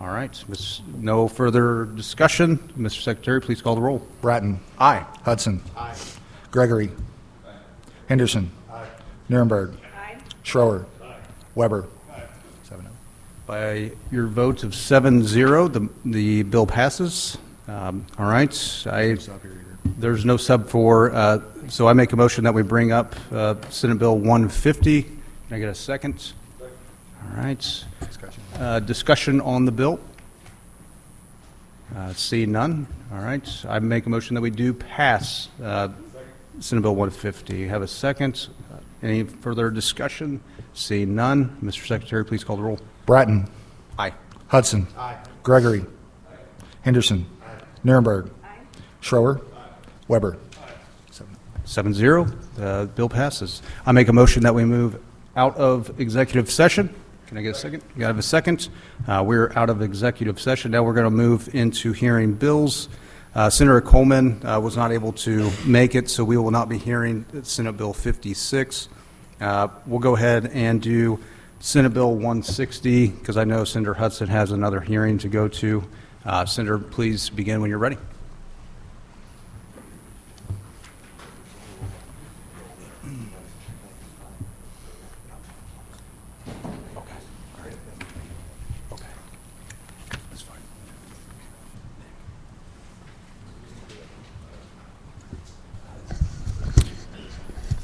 All right. No further discussion. Mr. Secretary, please call the roll. Bratton. Aye. Hudson. Aye. Gregory. Aye. Henderson. Aye. Nuremberg. Aye. Schroer. Aye. Weber. Aye. 7-0. By your votes of 7-0, the bill passes. All right. There's no sub for, so I make a motion that we bring up Senate Bill 150. Can I get a second? All right. Discussion on the bill. See none. All right. I make a motion that we do pass Senate Bill 150. Have a second. Any further discussion? See none. Mr. Secretary, please call the roll. Bratton. Aye. Hudson. Aye. Gregory. Aye. Henderson. Aye. Nuremberg. Aye. Schroer. Aye. Weber. Aye. 7-0. The bill passes. I make a motion that we move out of executive session. Can I get a second? You have a second? We're out of executive session. Now we're going to move into hearing bills. Senator Coleman was not able to make it, so we will not be hearing Senate Bill 56. We'll go ahead and do Senate Bill 160 because I know Senator Hudson has another hearing to go to. Senator, please begin when you're ready.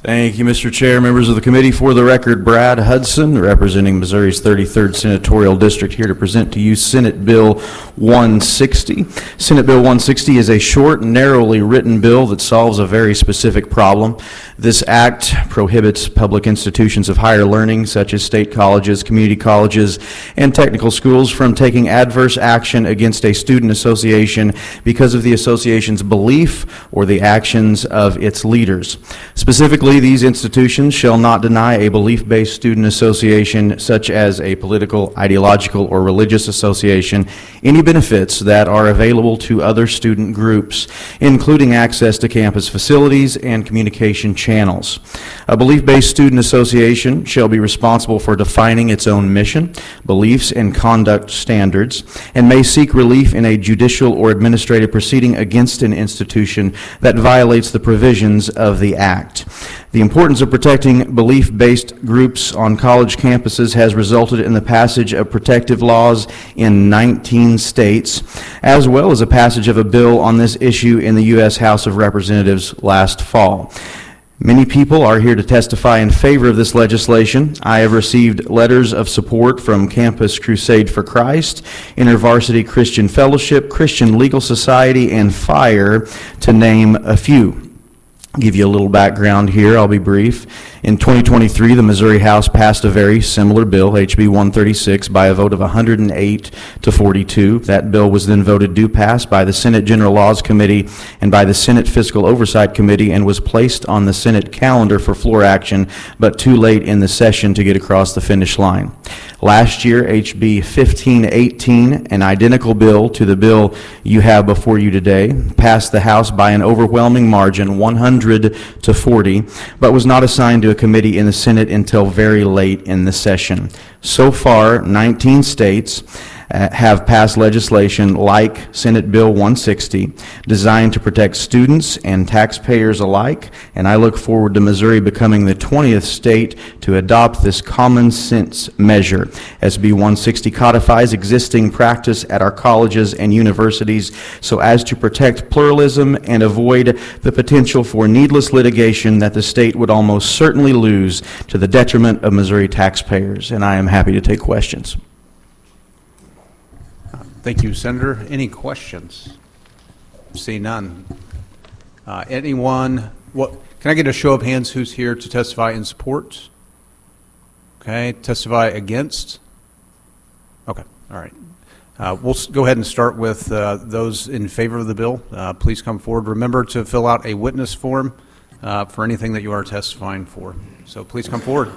Thank you, Mr. Chair, members of the committee. For the record, Brad Hudson, representing Missouri's 33rd Senatorial District, here to present to you Senate Bill 160. Senate Bill 160 is a short, narrowly written bill that solves a very specific problem. This act prohibits public institutions of higher learning, such as state colleges, community colleges, and technical schools, from taking adverse action against a student association because of the association's belief or the actions of its leaders. Specifically, these institutions shall not deny a belief-based student association, such as a political, ideological, or religious association, any benefits that are available to other student groups, including access to campus facilities and communication channels. A belief-based student association shall be responsible for defining its own mission, beliefs, and conduct standards, and may seek relief in a judicial or administrative proceeding against an institution that violates the provisions of the Act. The importance of protecting belief-based groups on college campuses has resulted in the passage of protective laws in 19 states, as well as a passage of a bill on this issue in the U.S. House of Representatives last fall. Many people are here to testify in favor of this legislation. I have received letters of support from Campus Crusade for Christ, InterVarsity Christian Fellowship, Christian Legal Society, and FIRE, to name a few. Give you a little background here. I'll be brief. In 2023, the Missouri House passed a very similar bill, HB 136, by a vote of 108 to 42. That bill was then voted do pass by the Senate General Laws Committee and by the Senate Fiscal Oversight Committee, and was placed on the Senate calendar for floor action, but too late in the session to get across the finish line. Last year, HB 1518, an identical bill to the bill you have before you today, passed the House by an overwhelming margin, 100 to 40, but was not assigned to a committee in the Senate until very late in the session. So far, 19 states have passed legislation like Senate Bill 160, designed to protect students and taxpayers alike, and I look forward to Missouri becoming the 20th state to adopt this common sense measure. SB 160 codifies existing practice at our colleges and universities so as to protect pluralism and avoid the potential for needless litigation that the state would almost certainly lose to the detriment of Missouri taxpayers, and I am happy to take questions. Thank you, Senator. Any questions? See none. Anyone? Can I get a show of hands who's here to testify in support? Okay, testify against? Okay, all right. We'll go ahead and start with those in favor of the bill. Please come forward. Remember to fill out a witness form for anything that you are testifying for. So please come forward.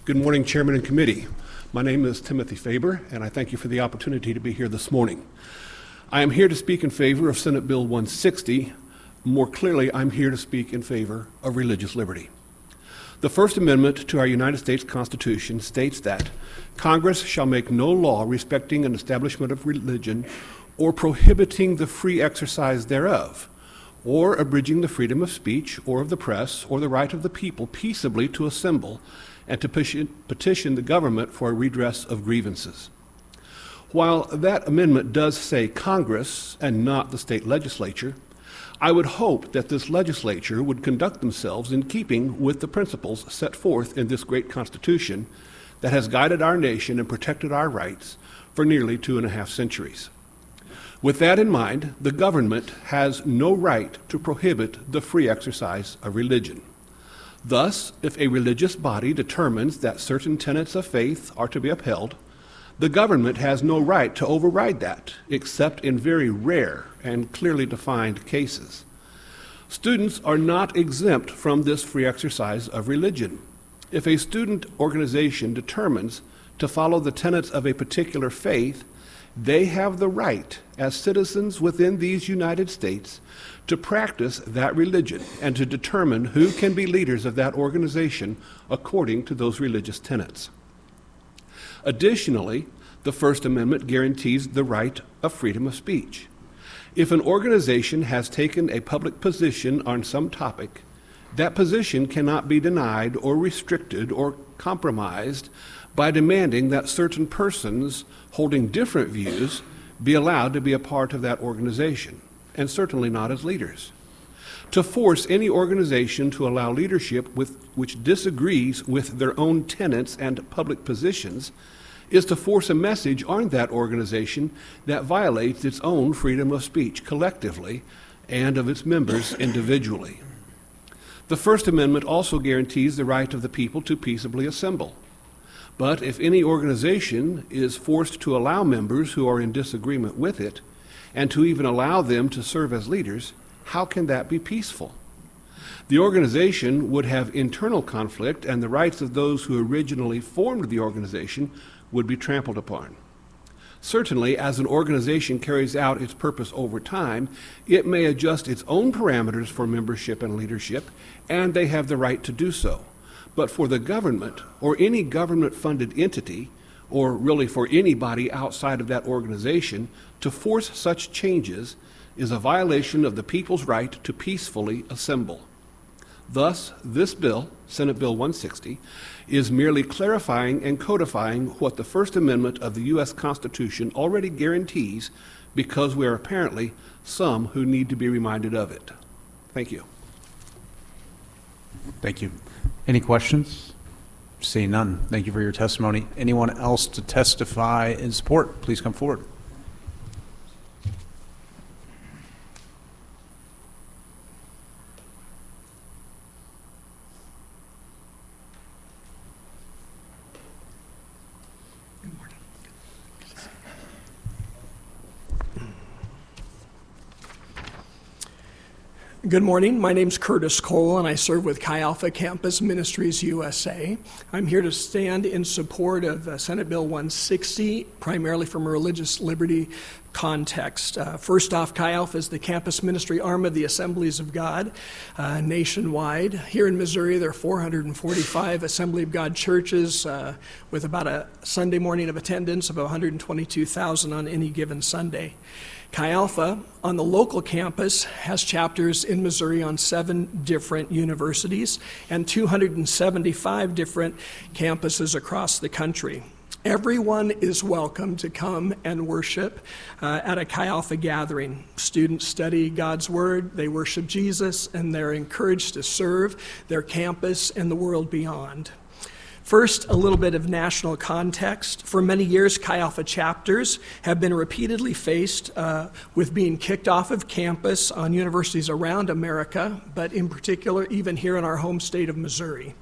Good morning, Chairman and Committee. My name is Timothy Faber, and I thank you for the opportunity to be here this morning. I am here to speak in favor of Senate Bill 160. More clearly, I'm here to speak in favor of religious liberty. The First Amendment to our United States Constitution states that Congress shall make no law respecting an establishment of religion or prohibiting the free exercise thereof, or abridging the freedom of speech or of the press or the right of the people peaceably to assemble and to petition the government for a redress of grievances. While that amendment does say Congress and not the state legislature, I would hope that this legislature would conduct themselves in keeping with the principles set forth in this great Constitution that has guided our nation and protected our rights for nearly 2.5 centuries. With that in mind, the government has no right to prohibit the free exercise of religion. Thus, if a religious body determines that certain tenets of faith are to be upheld, the government has no right to override that, except in very rare and clearly defined cases. Students are not exempt from this free exercise of religion. If a student organization determines to follow the tenets of a particular faith, they have the right, as citizens within these United States, to practice that religion and to determine who can be leaders of that organization according to those religious tenets. Additionally, the First Amendment guarantees the right of freedom of speech. If an organization has taken a public position on some topic, that position cannot be denied or restricted or compromised by demanding that certain persons holding different views be allowed to be a part of that organization, and certainly not as leaders. To force any organization to allow leadership which disagrees with their own tenets and public positions is to force a message on that organization that violates its own freedom of speech collectively and of its members individually. The First Amendment also guarantees the right of the people to peaceably assemble. But if any organization is forced to allow members who are in disagreement with it, and to even allow them to serve as leaders, how can that be peaceful? The organization would have internal conflict, and the rights of those who originally formed the organization would be trampled upon. Certainly, as an organization carries out its purpose over time, it may adjust its own parameters for membership and leadership, and they have the right to do so. But for the government, or any government-funded entity, or really for anybody outside of that organization, to force such changes is a violation of the people's right to peacefully assemble. Thus, this bill, Senate Bill 160, is merely clarifying and codifying what the First Amendment of the U.S. Constitution already guarantees, because we are apparently some who need to be reminded of it. Thank you. Thank you. Any questions? Seeing none. Thank you for your testimony. Anyone else to testify in support, please come forward. Good morning. My name's Curtis Cole, and I serve with Chi Alpha Campus Ministries USA. I'm here to stand in support of Senate Bill 160, primarily from a religious liberty context. First off, Chi Alpha is the campus ministry arm of the Assemblies of God nationwide. Here in Missouri, there are 445 Assembly of God churches with about a Sunday morning of attendance of 122,000 on any given Sunday. Chi Alpha, on the local campus, has chapters in Missouri on 7 different universities and 275 different campuses across the country. Everyone is welcome to come and worship at a Chi Alpha gathering. Students study God's Word, they worship Jesus, and they're encouraged to serve their campus and the world beyond. First, a little bit of national context. For many years, Chi Alpha chapters have been repeatedly faced with being kicked off of campus on universities around America, but in particular, even here in our home state of Missouri.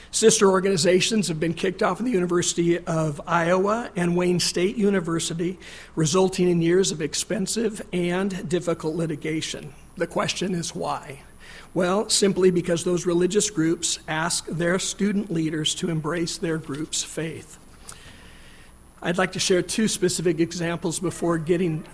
Sister organizations have been kicked off of the University of Iowa and Wayne State University, resulting in years of expensive and difficult litigation. The question is why? Well, simply because those religious groups ask their student leaders to embrace their group's faith. I'd like to share two specific examples before getting,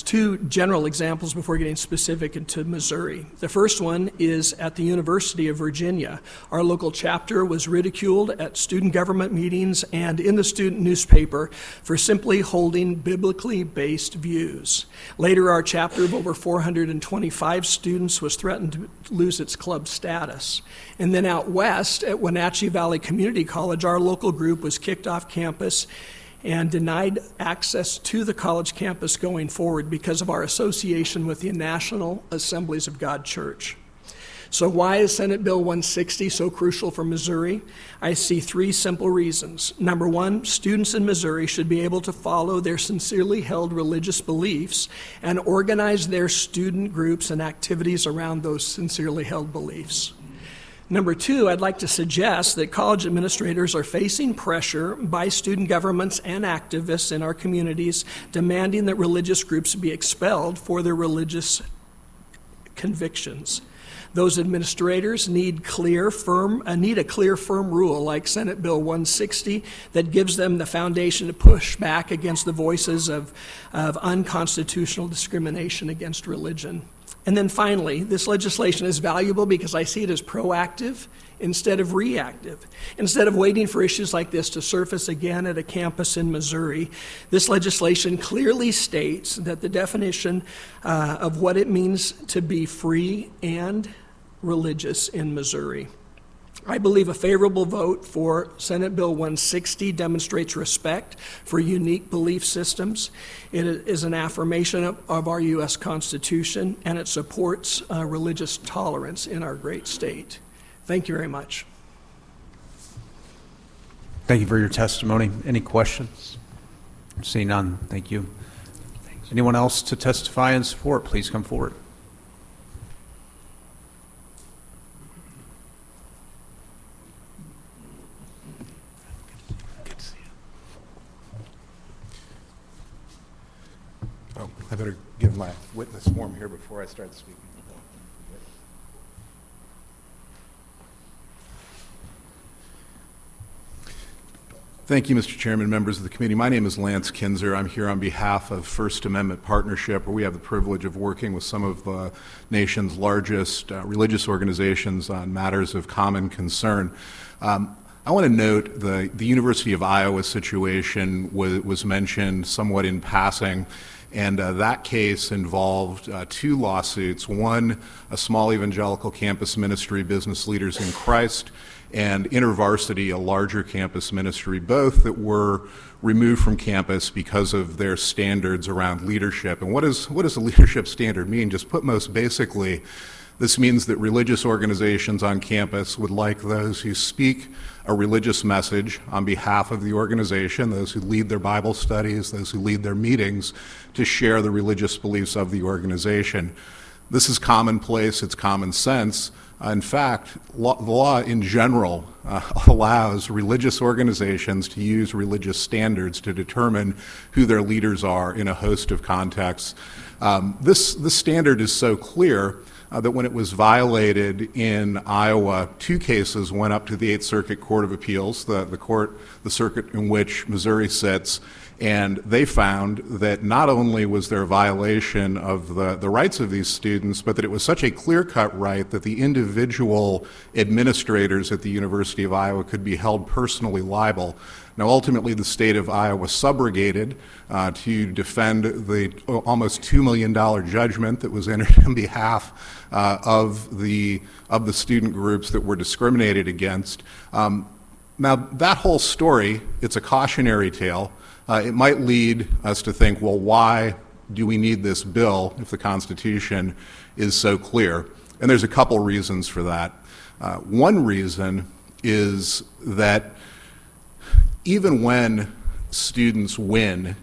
two general examples before getting specific into Missouri. The first one is at the University of Virginia. Our local chapter was ridiculed at student government meetings and in the student newspaper for simply holding biblically based views. Later, our chapter of over 425 students was threatened to lose its club status. And then out west at Wenatchee Valley Community College, our local group was kicked off campus and denied access to the college campus going forward because of our association with the National Assemblies of God Church. So why is Senate Bill 160 so crucial for Missouri? I see three simple reasons. Number one, students in Missouri should be able to follow their sincerely held religious beliefs and organize their student groups and activities around those sincerely held beliefs. Number two, I'd like to suggest that college administrators are facing pressure by student governments and activists in our communities demanding that religious groups be expelled for their religious convictions. Those administrators need a clear, firm rule like Senate Bill 160 that gives them the foundation to push back against the voices of unconstitutional discrimination against religion. And then finally, this legislation is valuable because I see it as proactive instead of reactive. Instead of waiting for issues like this to surface again at a campus in Missouri, this legislation clearly states that the definition of what it means to be free and religious in Missouri. I believe a favorable vote for Senate Bill 160 demonstrates respect for unique belief systems. It is an affirmation of our U.S. Constitution, and it supports religious tolerance in our great state. Thank you very much. Thank you for your testimony. Any questions? Seeing none, thank you. Anyone else to testify in support, please come forward. Oh, I better give my witness form here before I start speaking. Thank you, Mr. Chairman, members of the committee. My name is Lance Kinzer. I'm here on behalf of First Amendment Partnership, where we have the privilege of working with some of the nation's largest religious organizations on matters of common concern. I want to note the University of Iowa situation was mentioned somewhat in passing. And that case involved two lawsuits. One, a small evangelical campus ministry, Business Leaders in Christ, and InterVarsity, a larger campus ministry, both that were removed from campus because of their standards around leadership. And what does a leadership standard mean? Just put most basically, this means that religious organizations on campus would like those who speak a religious message on behalf of the organization, those who lead their Bible studies, those who lead their meetings, to share the religious beliefs of the organization. This is commonplace, it's common sense. In fact, the law in general allows religious organizations to use religious standards to determine who their leaders are in a host of contexts. This standard is so clear that when it was violated in Iowa, two cases went up to the Eighth Circuit Court of Appeals, the circuit in which Missouri sits, and they found that not only was there a violation of the rights of these students, but that it was such a clear-cut right that the individual administrators at the University of Iowa could be held personally liable. Now, ultimately, the state of Iowa subrogated to defend the almost $2 million judgment that was entered on behalf of the student groups that were discriminated against. Now, that whole story, it's a cautionary tale. It might lead us to think, well, why do we need this bill if the Constitution is so clear? And there's a couple reasons for that. One reason is that even when students win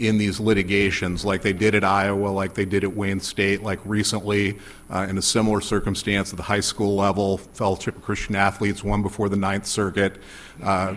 in these litigations, like they did at Iowa, like they did at Wayne State, like recently in a similar circumstance at the high school level, Fellowship of Christian Athletes won before the Ninth Circuit,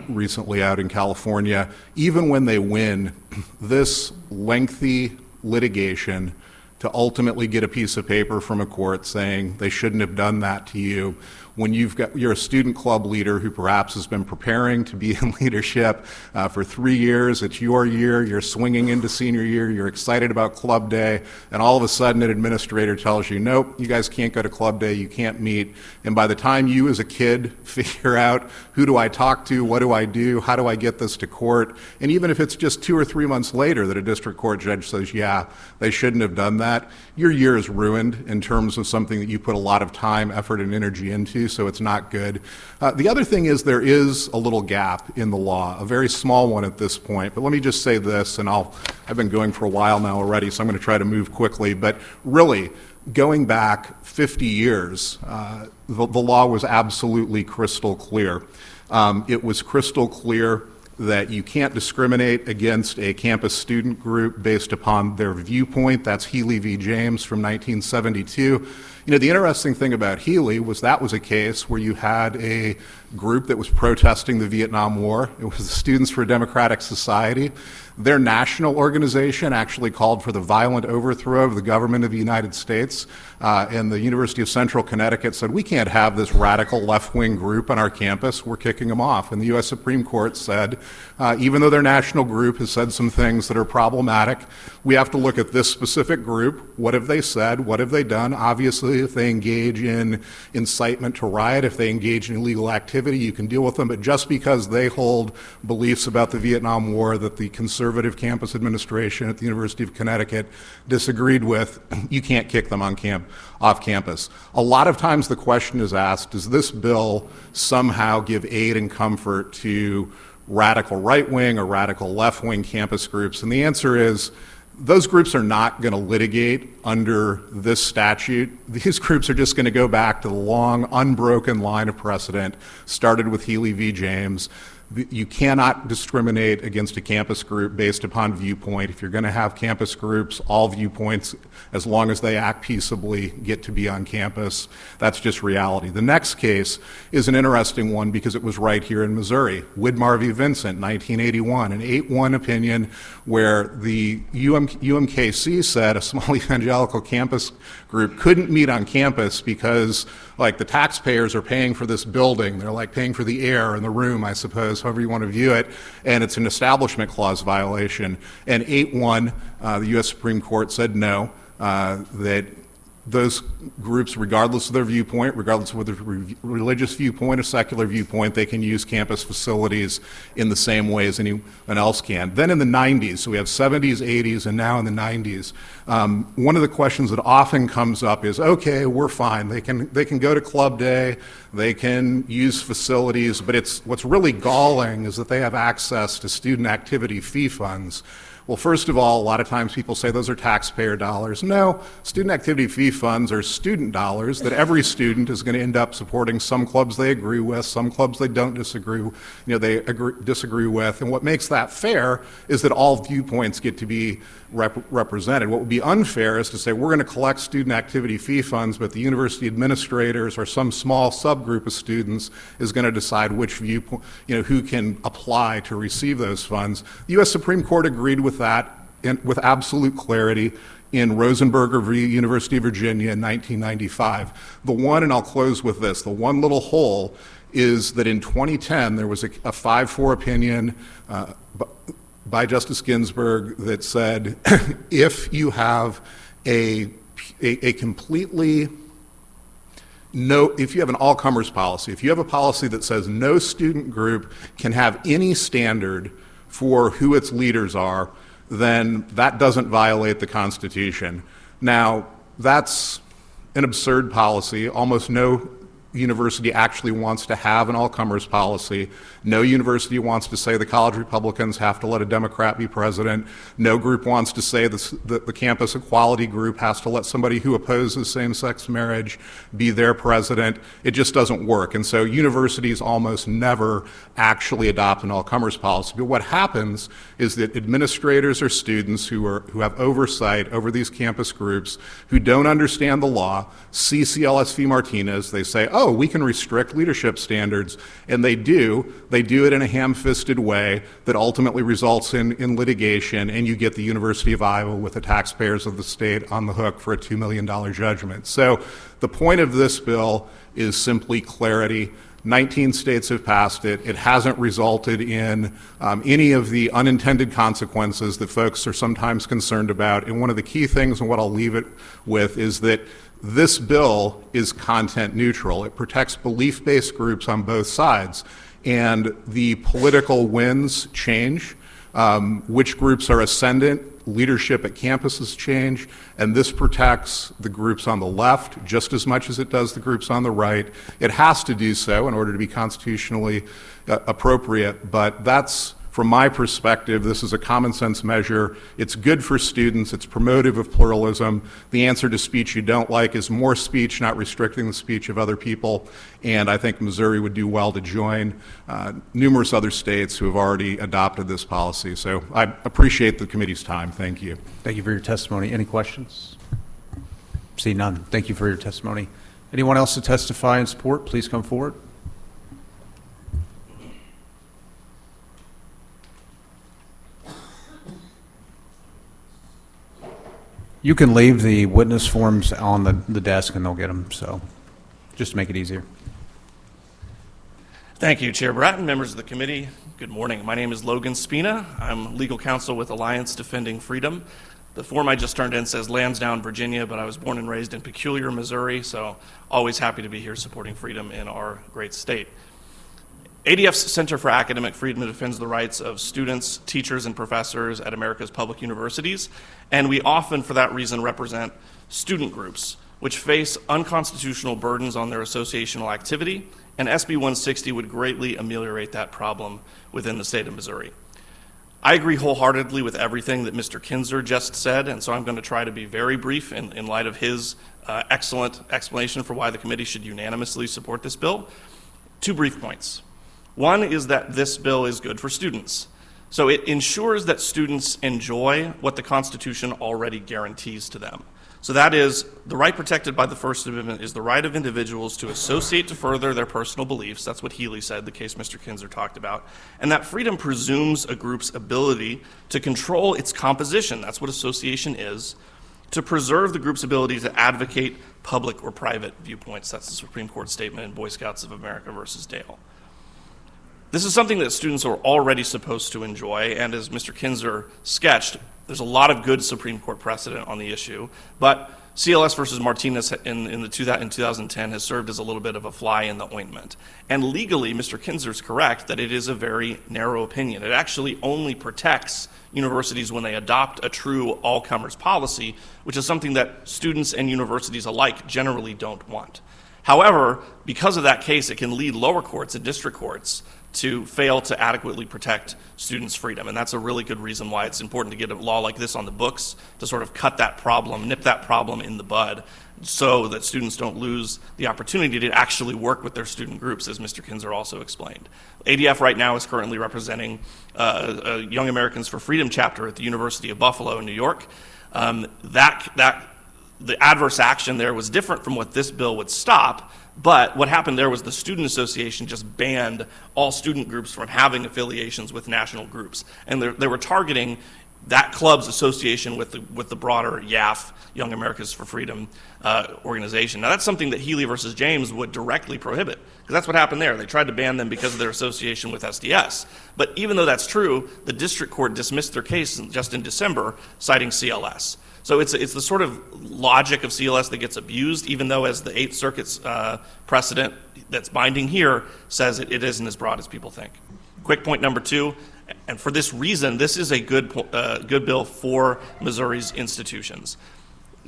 recently out in California. Even when they win, this lengthy litigation to ultimately get a piece of paper from a court saying they shouldn't have done that to you when you're a student club leader who perhaps has been preparing to be in leadership for 3 years, it's your year, you're swinging into senior year, you're excited about club day, and all of a sudden an administrator tells you, nope, you guys can't go to club day, you can't meet, and by the time you as a kid figure out, who do I talk to, what do I do, how do I get this to court, and even if it's just 2 or 3 months later that a district court judge says, yeah, they shouldn't have done that, your year is ruined in terms of something that you put a lot of time, effort, and energy into, so it's not good. The other thing is there is a little gap in the law, a very small one at this point, but let me just say this, and I've been going for a while now already, so I'm going to try to move quickly, but really, going back 50 years, the law was absolutely crystal clear. It was crystal clear that you can't discriminate against a campus student group based upon their viewpoint. That's Healy v. James from 1972. You know, the interesting thing about Healy was that was a case where you had a group that was protesting the Vietnam War. It was the Students for a Democratic Society. Their national organization actually called for the violent overthrow of the government of the United States, and the University of Central Connecticut said, we can't have this radical left-wing group on our campus, we're kicking them off. And the U.S. Supreme Court said, even though their national group has said some things that are problematic, we have to look at this specific group. What have they said? What have they done? Obviously, if they engage in incitement to riot, if they engage in illegal activity, you can deal with them, but just because they hold beliefs about the Vietnam War that the conservative campus administration at the University of Connecticut disagreed with, you can't kick them off campus. A lot of times the question is asked, does this bill somehow give aid and comfort to radical right-wing or radical left-wing campus groups? And the answer is, those groups are not going to litigate under this statute. These groups are just going to go back to the long, unbroken line of precedent, started with Healy v. James. You cannot discriminate against a campus group based upon viewpoint. If you're going to have campus groups, all viewpoints, as long as they act peaceably, get to be on campus. That's just reality. The next case is an interesting one because it was right here in Missouri. Widmar v. Vincent, 1981, an 8-1 opinion where the UMKC said a small evangelical campus group couldn't meet on campus because, like, the taxpayers are paying for this building. They're like paying for the air in the room, I suppose, however you want to view it, and it's an Establishment Clause violation. And 8-1, the U.S. Supreme Court said no, that those groups, regardless of their viewpoint, regardless of whether religious viewpoint or secular viewpoint, they can use campus facilities in the same way as anyone else can. Then in the 90s, so we have 70s, 80s, and now in the 90s, one of the questions that often comes up is, okay, we're fine. They can go to club day, they can use facilities, but what's really galling is that they have access to student activity fee funds. Well, first of all, a lot of times people say those are taxpayer dollars. No, student activity fee funds are student dollars that every student is going to end up supporting some clubs they agree with, some clubs they don't disagree with. And what makes that fair is that all viewpoints get to be represented. What would be unfair is to say we're going to collect student activity fee funds, but the university administrators or some small subgroup of students is going to decide which viewpoint, who can apply to receive those funds. The U.S. Supreme Court agreed with that with absolute clarity in Rosenberger v. University of Virginia in 1995. And I'll close with this, the one little hole is that in 2010 there was a 5-4 opinion by Justice Ginsburg that said if you have if you have an all-comers policy, if you have a policy that says no student group can have any standard for who its leaders are, then that doesn't violate the Constitution. Now, that's an absurd policy. Almost no university actually wants to have an all-comers policy. No university wants to say the college Republicans have to let a Democrat be president. No group wants to say the campus equality group has to let somebody who opposes same-sex marriage be their president. It just doesn't work. And so universities almost never actually adopt an all-comers policy. But what happens is that administrators or students who have oversight over these campus groups who don't understand the law see CLS v. Martinez, they say, oh, oh, we can restrict leadership standards. And they do. They do it in a ham-fisted way that ultimately results in litigation, and you get the University of Iowa with the taxpayers of the state on the hook for a $2 million judgment. So the point of this bill is simply clarity. 19 states have passed it. It hasn't resulted in any of the unintended consequences that folks are sometimes concerned about. And one of the key things, and what I'll leave it with, is that this bill is content neutral. It protects belief-based groups on both sides. And the political winds change. Which groups are ascendant, leadership at campuses change, and this protects the groups on the left just as much as it does the groups on the right. It has to do so in order to be constitutionally appropriate, but that's, from my perspective, this is a common sense measure. It's good for students. It's promotive of pluralism. The answer to speech you don't like is more speech, not restricting the speech of other people. And I think Missouri would do well to join numerous other states who have already adopted this policy. So I appreciate the committee's time. Thank you. Thank you for your testimony. Any questions? See none. Thank you for your testimony. Anyone else to testify in support, please come forward. You can leave the witness forms on the desk and they'll get them, so just to make it easier. Thank you, Chair Bratton, members of the committee. Good morning. My name is Logan Spina. I'm legal counsel with Alliance Defending Freedom. The form I just turned in says Lansdowne, Virginia, but I was born and raised in Peculiar, Missouri, so always happy to be here supporting freedom in our great state. ADF's Center for Academic Freedom defends the rights of students, teachers, and professors at America's public universities, and we often, for that reason, represent student groups which face unconstitutional burdens on their associational activity, and SB 160 would greatly ameliorate that problem within the state of Missouri. I agree wholeheartedly with everything that Mr. Kinzer just said, and so I'm going to try to be very brief in light of his excellent explanation for why the committee should unanimously support this bill. 2 brief points. One is that this bill is good for students. So it ensures that students enjoy what the Constitution already guarantees to them. So that is, the right protected by the First Amendment is the right of individuals to associate to further their personal beliefs. That's what Healy said, the case Mr. Kinzer talked about. And that freedom presumes a group's ability to control its composition. That's what association is. To preserve the group's ability to advocate public or private viewpoints. That's the Supreme Court statement in Boy Scouts of America versus Dale. This is something that students are already supposed to enjoy, and as Mr. Kinzer sketched, there's a lot of good Supreme Court precedent on the issue, but CLS versus Martinez in 2010 has served as a little bit of a fly in the ointment. And legally, Mr. Kinzer is correct that it is a very narrow opinion. It actually only protects universities when they adopt a true all-comers policy, which is something that students and universities alike generally don't want. However, because of that case, it can lead lower courts and district courts to fail to adequately protect students' freedom. And that's a really good reason why it's important to get a law like this on the books to sort of cut that problem, nip that problem in the bud, so that students don't lose the opportunity to actually work with their student groups, as Mr. Kinzer also explained. ADF right now is currently representing Young Americans for Freedom chapter at the University of Buffalo in New York. The adverse action there was different from what this bill would stop, but what happened there was the student association just banned all student groups from having affiliations with national groups. And they were targeting that club's association with the broader YAF, Young Americans for Freedom organization. Now that's something that Healy versus James would directly prohibit, because that's what happened there. They tried to ban them because of their association with SDS. But even though that's true, the district court dismissed their case just in December, citing CLS. So it's the sort of logic of CLS that gets abused, even though as the Eighth Circuit's precedent that's binding here says it isn't as broad as people think. Quick point number 2, and for this reason, this is a good bill for Missouri's institutions.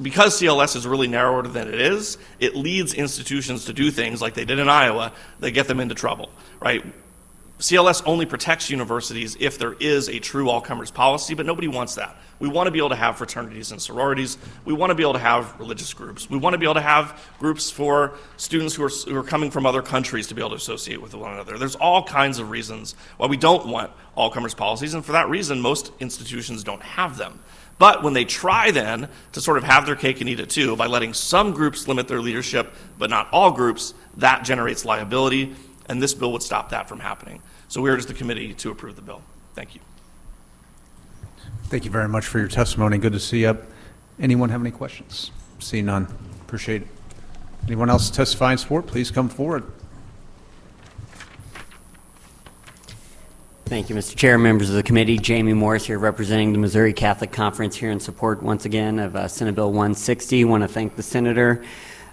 Because CLS is really narrower than it is, it leads institutions to do things like they did in Iowa that get them into trouble, right? CLS only protects universities if there is a true all-comers policy, but nobody wants that. We want to be able to have fraternities and sororities. We want to be able to have religious groups. We want to be able to have groups for students who are coming from other countries to be able to associate with one another. There's all kinds of reasons why we don't want all-comers policies, and for that reason, most institutions don't have them. But when they try then to sort of have their cake and eat it too by letting some groups limit their leadership, but not all groups, that generates liability, and this bill would stop that from happening. So we urge the committee to approve the bill. Thank you. Thank you very much for your testimony. Good to see you. Anyone have any questions? See none. Appreciate it. Anyone else testify in support? Please come forward. Thank you, Mr. Chair, members of the committee. Jamie Morris here representing the Missouri Catholic Conference here in support once again of Senate Bill 160. Want to thank the senator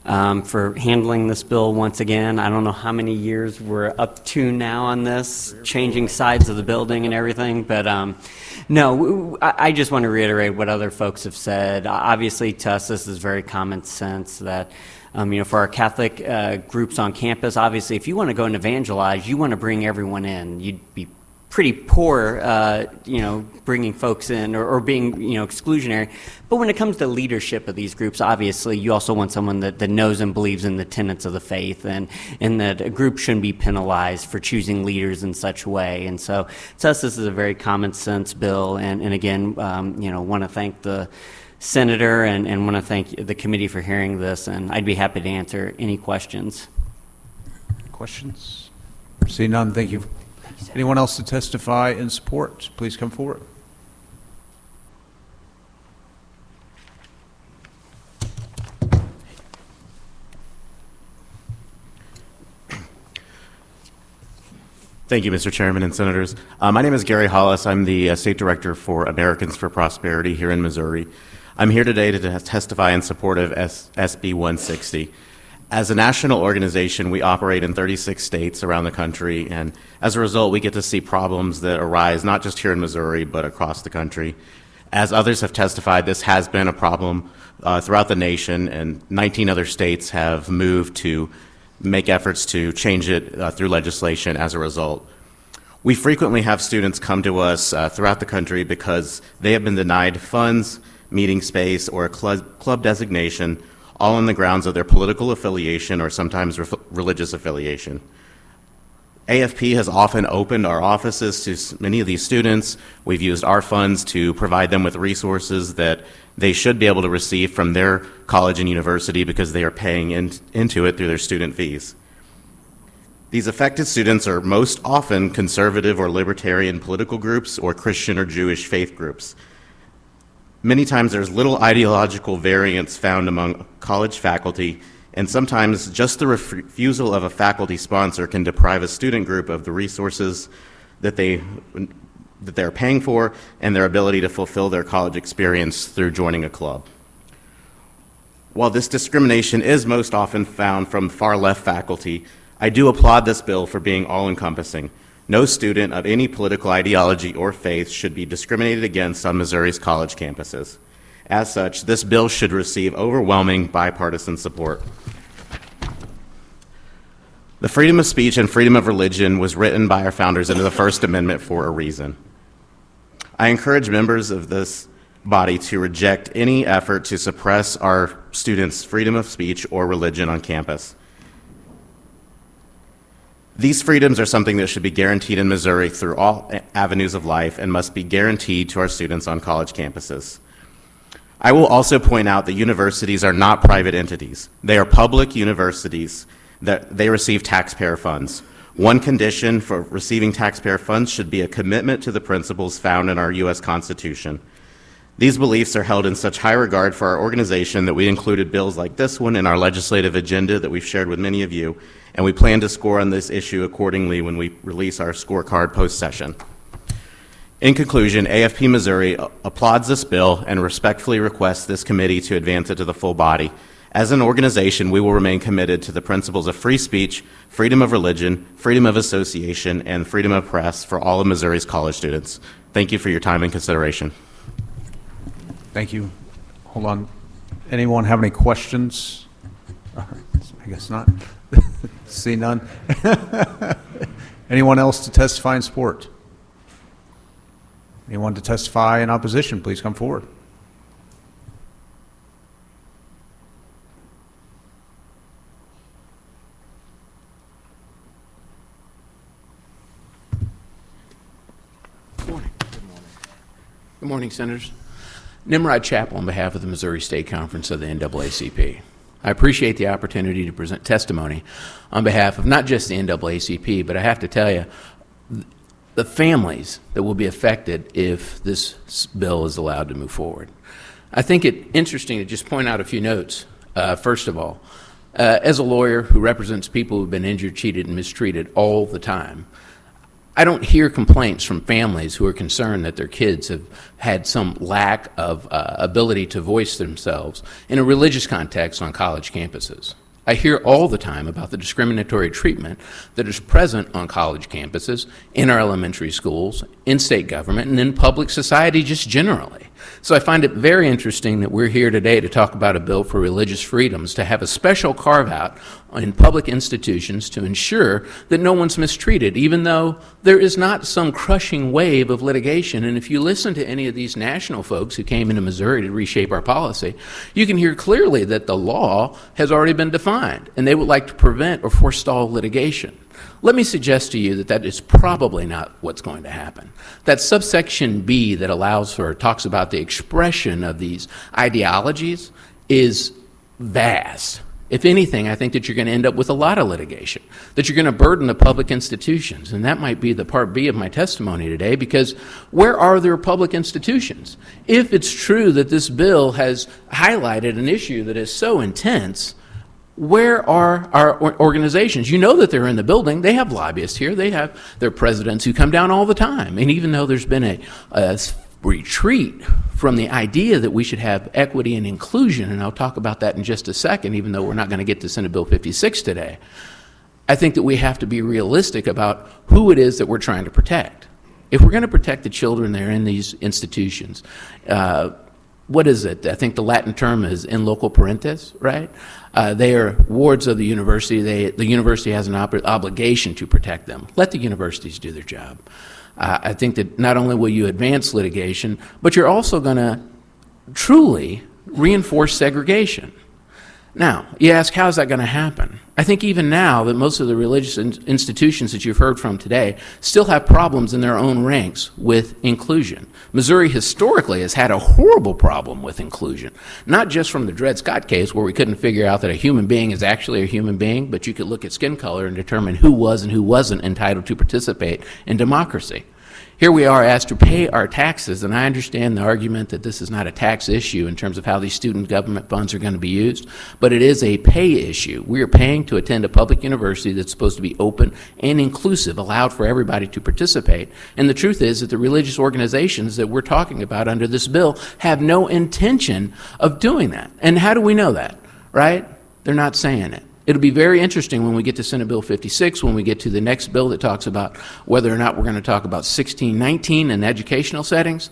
for handling this bill once again. I don't know how many years we're up to now on this, changing sides of the building and everything, but no, I just want to reiterate what other folks have said. Obviously, to us, this is very common sense that for our Catholic groups on campus, obviously, if you want to go and evangelize, you want to bring everyone in. You'd be pretty poor, bringing folks in or being, exclusionary. But when it comes to leadership of these groups, obviously, you also want someone that knows and believes in the tenets of the faith, and that a group shouldn't be penalized for choosing leaders in such a way. And so, to us, this is a very common sense bill. And again, want to thank the senator and want to thank the committee for hearing this. And I'd be happy to answer any questions. Questions? See none. Thank you. Anyone else to testify in support? Please come forward. Thank you, Mr. Chairman and Senators. My name is Gary Hollis. I'm the State Director for Americans for Prosperity here in Missouri. I'm here today to testify in support of SB160. As a national organization, we operate in 36 states around the country, and as a result, we get to see problems that arise not just here in Missouri, but across the country. As others have testified, this has been a problem throughout the nation, and 19 other states have moved to make efforts to change it through legislation as a result. We frequently have students come to us throughout the country because they have been denied funds, meeting space, or a club designation, all on the grounds of their political affiliation or sometimes religious affiliation. AFP has often opened our offices to many of these students. We've used our funds to provide them with resources that they should be able to receive from their college and university because they are paying into it through their student fees. These affected students are most often conservative or libertarian political groups or Christian or Jewish faith groups. Many times there's little ideological variance found among college faculty, and sometimes just the refusal of a faculty sponsor can deprive a student group of the resources that they're paying for and their ability to fulfill their college experience through joining a club. While this discrimination is most often found from far-left faculty, I do applaud this bill for being all-encompassing. No student of any political ideology or faith should be discriminated against on Missouri's college campuses. As such, this bill should receive overwhelming bipartisan support. The freedom of speech and freedom of religion was written by our founders into the First Amendment for a reason. I encourage members of this body to reject any effort to suppress our students' freedom of speech or religion on campus. These freedoms are something that should be guaranteed in Missouri through all avenues of life and must be guaranteed to our students on college campuses. I will also point out that universities are not private entities. They are public universities that they receive taxpayer funds. One condition for receiving taxpayer funds should be a commitment to the principles found in our U.S. Constitution. These beliefs are held in such high regard for our organization that we included bills like this one in our legislative agenda that we've shared with many of you, and we plan to score on this issue accordingly when we release our scorecard post-session. In conclusion, AFP Missouri applauds this bill and respectfully requests this committee to advance it to the full body. As an organization, we will remain committed to the principles of free speech, freedom of religion, freedom of association, and freedom of press for all of Missouri's college students. Thank you for your time and consideration. Thank you. Hold on. Anyone have any questions? I guess not. See none. Anyone else to testify in support? Anyone to testify in opposition, please come forward. Good morning, Senators. Nimrod Chappell on behalf of the Missouri State Conference of the NAACP. I appreciate the opportunity to present testimony on behalf of not just the NAACP, but I have to tell you, the families that will be affected if this bill is allowed to move forward. I think it interesting to just point out a few notes. First of all, as a lawyer who represents people who've been injured, cheated, and mistreated all the time, I don't hear complaints from families who are concerned that their kids have had some lack of ability to voice themselves in a religious context on college campuses. I hear all the time about the discriminatory treatment that is present on college campuses, in our elementary schools, in state government, and in public society just generally. So I find it very interesting that we're here today to talk about a bill for religious freedoms, to have a special carve-out in public institutions to ensure that no one's mistreated, even though there is not some crushing wave of litigation. And if you listen to any of these national folks who came into Missouri to reshape our policy, you can hear clearly that the law has already been defined, and they would like to prevent or forestall litigation. Let me suggest to you that that is probably not what's going to happen. That subsection B that allows for, talks about the expression of these ideologies is vast. If anything, I think that you're going to end up with a lot of litigation, that you're going to burden the public institutions, and that might be the part B of my testimony today, because where are their public institutions? If it's true that this bill has highlighted an issue that is so intense, where are our organizations? You know that they're in the building. They have lobbyists here. They have their presidents who come down all the time. And even though there's been a retreat from the idea that we should have equity and inclusion, and I'll talk about that in just a second, even though we're not going to get to Senate Bill 56 today, I think that we have to be realistic about who it is that we're trying to protect. If we're going to protect the children that are in these institutions, what is it? I think the Latin term is in loco parentis, right? They are wards of the university. The university has an obligation to protect them. Let the universities do their job. I think that not only will you advance litigation, but you're also going to truly reinforce segregation. Now, you ask, how is that going to happen? I think even now that most of the religious institutions that you've heard from today still have problems in their own ranks with inclusion. Missouri historically has had a horrible problem with inclusion, not just from the Dred Scott case where we couldn't figure out that a human being is actually a human being, but you could look at skin color and determine who was and who wasn't entitled to participate in democracy. Here we are asked to pay our taxes, and I understand the argument that this is not a tax issue in terms of how these student government funds are going to be used, but it is a pay issue. We are paying to attend a public university that's supposed to be open and inclusive, allowed for everybody to participate. And the truth is that the religious organizations that we're talking about under this bill have no intention of doing that. And how do we know that, right? They're not saying it. It'll be very interesting when we get to Senate Bill 56, when we get to the next bill that talks about whether or not we're going to talk about 1619 in educational settings,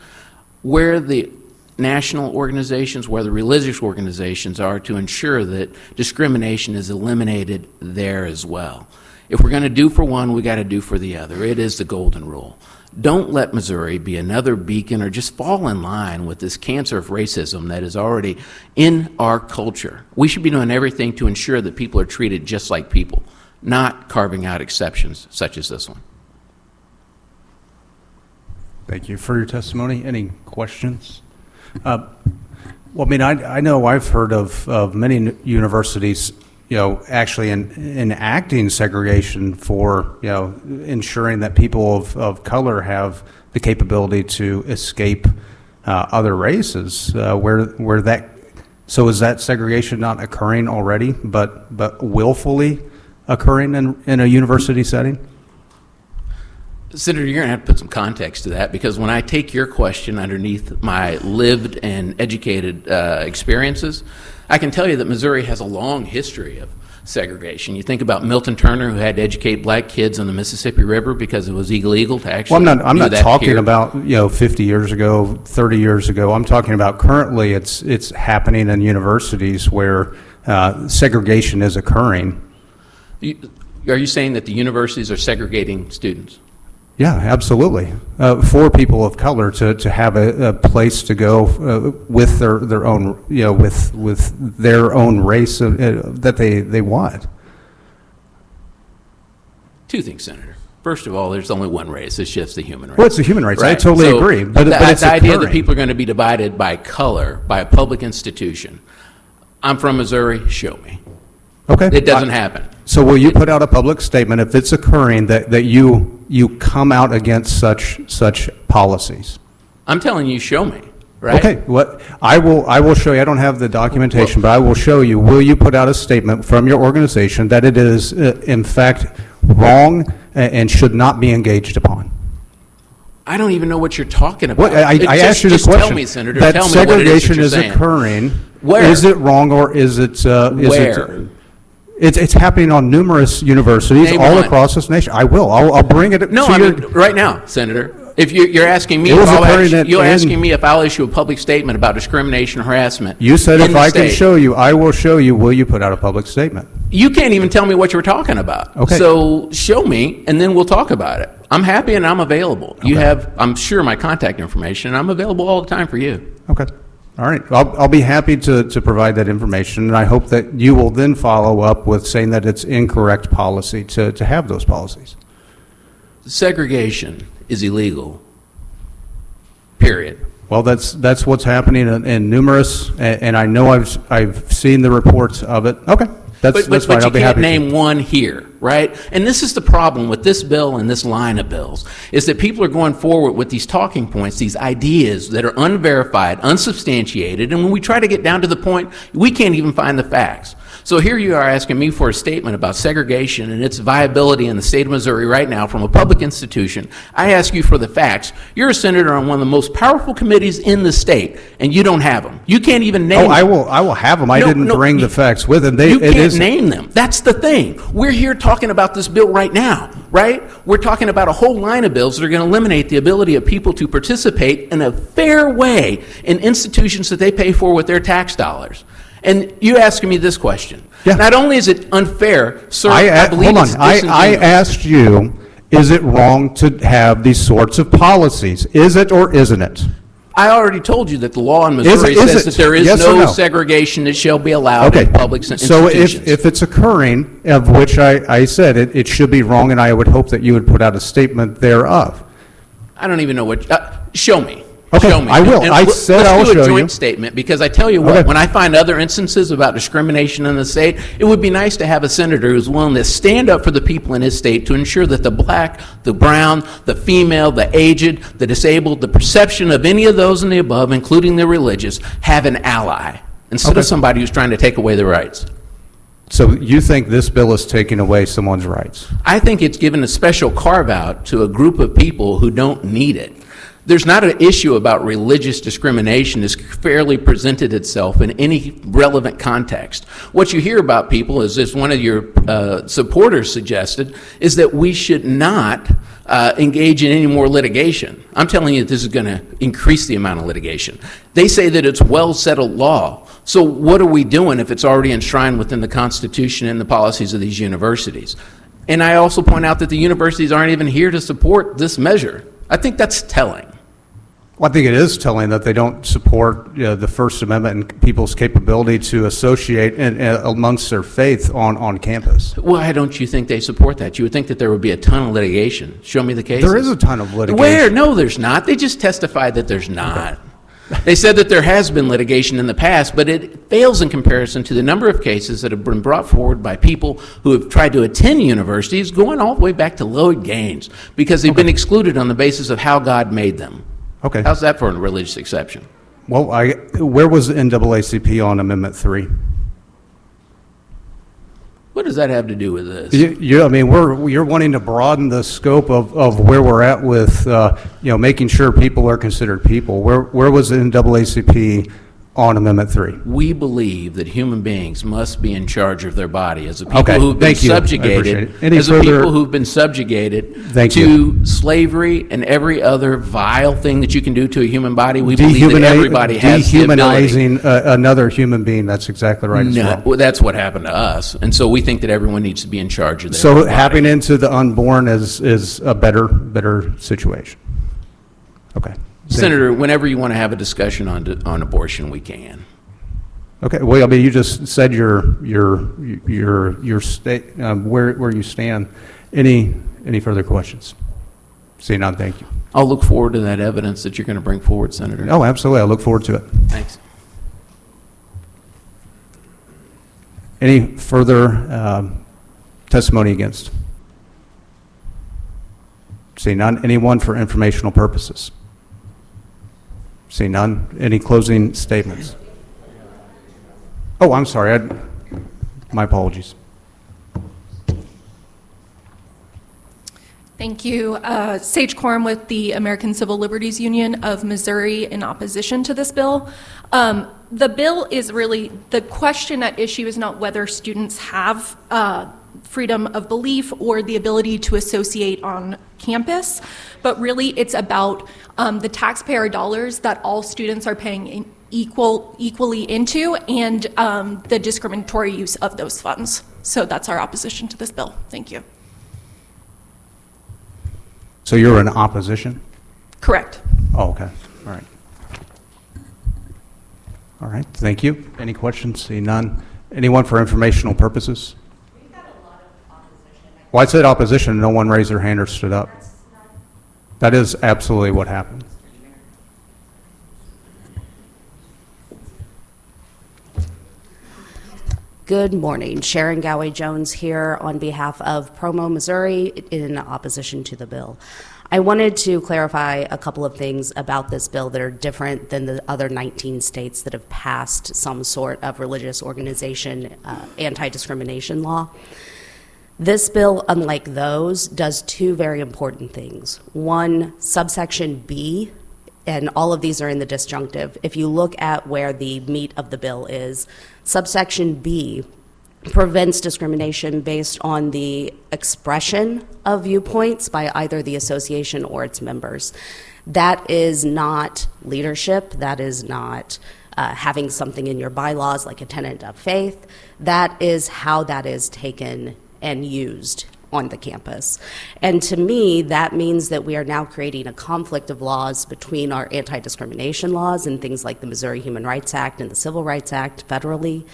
where the national organizations, where the religious organizations are to ensure that discrimination is eliminated there as well. If we're going to do for one, we got to do for the other. It is the golden rule. Don't let Missouri be another beacon or just fall in line with this cancer of racism that is already in our culture. We should be doing everything to ensure that people are treated just like people, not carving out exceptions such as this one. Thank you for your testimony. Any questions? Well, I mean, I know I've heard of many universities, actually enacting segregation for, ensuring that people of color have the capability to escape other races. Where that, so is that segregation not occurring already, but willfully occurring in a university setting? Senator, you're going to have to put some context to that, because when I take your question underneath my lived and educated experiences, I can tell you that Missouri has a long history of segregation. You think about Milton Turner, who had to educate black kids on the Mississippi River because it was illegal to actually I'm not talking here. about 50 years ago, 30 years ago. I'm talking about currently it's happening in universities where segregation is occurring. Are you saying that the universities are segregating students? Yeah, absolutely. For people of color to have a place to go with their own, with their own race that they want. Two things, Senator. First of all, there's only one race. It's just the human race. Well, it's the human race. I Right. totally So agree. But the it's idea that occurring. people are going to be divided by color, by a public institution. I'm from Missouri. Show me. Okay. It doesn't happen. So will you put out a public statement if it's occurring that you come out against such policies? I'm telling you, show me. Right? Okay, what, I will show you, I don't have the documentation, but I will show you, will you put out a statement from your organization that it is in fact wrong and should not be engaged upon? I don't even know what you're talking about. What, I asked you the just question. Tell me, Senator. That tell me what it is that segregation you're is saying. occurring. Where? Is it wrong or is it? Where? It's happening on numerous universities Name all one. across this nation. I will. I'll bring it No, to I your. mean, right now, Senator. If you're asking me, It was if I'll occurring act- you're in- asking me if I'll issue a public statement about discrimination or harassment. You said in if the I can state. show you, I will show you. Will you put out a public statement? You can't even tell me what you're talking about. Okay. So show me, and then we'll talk about it. I'm happy and I'm available. You Okay. have, I'm sure, my contact information, and I'm available all the time for you. Okay. All right. I'll be happy to provide that information, and I hope that you will then follow up with saying that it's incorrect policy to have those policies. Segregation is illegal. Period. Well, that's what's happening in numerous, and I know I've seen the reports of it. Okay. That's But fine. I'll you be can't happy name one here, right? And this is the problem with this bill and this line of bills, is that people are going forward with these talking points, these ideas that are unverified, unsubstantiated, and when we try to get down to the point, we can't even find the facts. So here you are asking me for a statement about segregation and its viability in the state of Missouri right now from a public institution. I ask you for the facts. You're a senator on one of the most powerful committees in the state, and you don't have them. You can't even name Oh, them. I will have them. I No, didn't no, bring the you- facts with them. You can't name them. That's the thing. We're here talking about this bill right now, right? We're talking about a whole line of bills that are going to eliminate the ability of people to participate in a fair way in institutions that they pay for with their tax dollars. And you asking me this question. Yeah. Not only is it unfair, sir, I believe hold on. it's I disingenuous. asked you, is it wrong to have these sorts of policies? Is it or isn't it? I already told you that the law in Missouri Is says it? that there is Yes or no no? segregation that shall be allowed Okay. in public So institutions. if it's occurring, of which I said it should be wrong, and I would hope that you would put out a statement thereof. I don't even know what. Show me. Okay, Show me. I will. I let's said I will do show a you. joint statement, because I tell you what, Okay. when I find other instances about discrimination in the state, it would be nice to have a senator who's willing to stand up for the people in his state to ensure that the black, the brown, the female, the aged, the disabled, the perception of any of those in the above, including the religious, have an ally instead Okay. of somebody who's trying to take away their rights. So you think this bill is taking away someone's rights? I think it's given a special carve-out to a group of people who don't need it. There's not an issue about religious discrimination that's fairly presented itself in any relevant context. What you hear about people is, as one of your supporters suggested, is that we should not engage in any more litigation. I'm telling you that this is going to increase the amount of litigation. They say that it's well-settled law. So what are we doing if it's already enshrined within the Constitution and the policies of these universities? And I also point out that the universities aren't even here to support this measure. I think that's telling. Well, I think it is telling that they don't support the First Amendment and people's capability to associate amongst their faith on campus. Why don't you think they support that? You would think that there would be a ton of litigation. Show me the cases. There is a ton of litigation. Where? No, there's not. They just testified that there's not. They said that there has been litigation in the past, but it fails in comparison to the number of cases that have been brought forward by people who have tried to attend universities, going all the way back to Lloyd Gaines, because they've been excluded on the basis of how God made them. Okay. How's that for a religious exception? Well, where was the NAACP on Amendment 3? What does that have to do with this? I mean, you're wanting to broaden the scope of where we're at with, making sure people are considered people. Where was the NAACP on Amendment 3? We believe that human beings must be in charge of their body as a people Okay, who've been thank you. I appreciate subjugated, it. Any as a further- people who've been subjugated Thank to slavery and every other vile thing that you can do to a human body. We believe that everybody has the ability. Dehumanizing another human being. That's exactly right. as No, well. well, that's what happened to us, and so we think that everyone needs to be in charge of their So own body. happening into the unborn is a better situation. Okay. Senator, whenever you want to have a discussion on abortion, we can. Okay. Well, I mean, you just said your state where you stand. Any Any further questions? Seeing none, thank you. I'll look forward to that evidence that you're going to bring forward, Senator. Oh, absolutely. I look forward to it. Thanks. Any further testimony against? Seeing none. Anyone for informational purposes? Seeing none. Any closing statements? Oh, I'm sorry. My apologies. Thank you. Sage Quorum with the American Civil Liberties Union of Missouri in opposition to this bill. The bill is really, the question at issue is not whether students have freedom of belief or the ability to associate on campus, but really it's about the taxpayer dollars that all students are paying equally into and the discriminatory use of those funds. So that's our opposition to this bill. Thank you. So you're in opposition? Correct. Oh, okay. All right. All right. Thank you. Any questions? Seeing none. Anyone for informational purposes? We've got a lot of opposition. Well, I said opposition. No one raised their hand or stood up. That is absolutely what happened. Good morning. Sharon Goway-Jones here on behalf of Promo, Missouri, in opposition to the bill. I wanted to clarify a couple of things about this bill that are different than the other 19 states that have passed some sort of religious organization anti-discrimination law. This bill, unlike those, does two very important things. One, subsection B, and all of these are in the disjunctive. If you look at where the meat of the bill is, subsection B prevents discrimination based on the expression of viewpoints by either the association or its members. That is not leadership. That is not having something in your bylaws like a tenet of faith. That is how that is taken and used on the campus. And to me, that means that we are now creating a conflict of laws between our anti-discrimination laws and things like the Missouri Human Rights Act and the Civil Rights Act federally,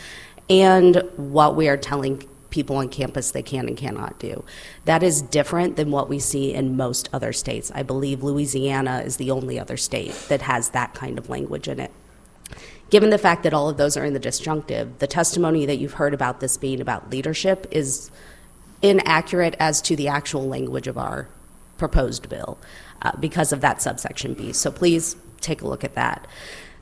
and what we are telling people on campus they can and cannot do. That is different than what we see in most other states. I believe Louisiana is the only other state that has that kind of language in it. Given the fact that all of those are in the disjunctive, the testimony that you've heard about this being about leadership is inaccurate as to the actual language of our proposed bill because of that subsection B. So please take a look at that.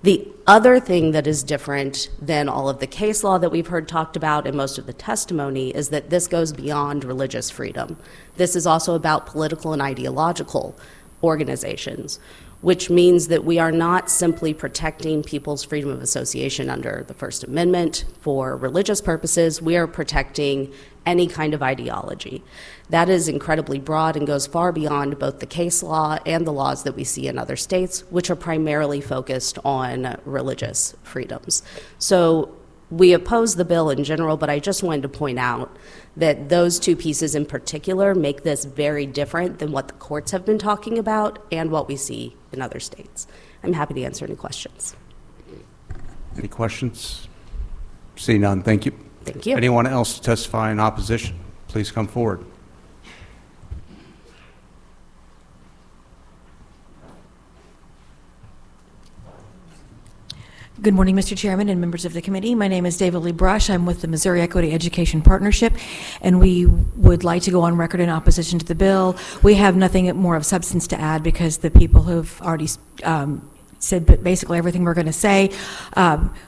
The other thing that is different than all of the case law that we've heard talked about and most of the testimony is that this goes beyond religious freedom. This is also about political and ideological organizations, which means that we are not simply protecting people's freedom of association under the First Amendment for religious purposes. We are protecting any kind of ideology. That is incredibly broad and goes far beyond both the case law and the laws that we see in other states, which are primarily focused on religious freedoms. So we oppose the bill in general, but I just wanted to point out that those two pieces in particular make this very different than what the courts have been talking about and what we see in other states. I'm happy to answer any questions. Any questions? See none. Thank you. Thank you. Anyone else to testify in opposition? Please come forward. Good morning, Mr. Chairman and members of the committee. My name is David Lee Brush. I'm with the Missouri Equity Education Partnership, and we would like to go on record in opposition to the bill. We have nothing more of substance to add because the people who've already said basically everything we're going to say.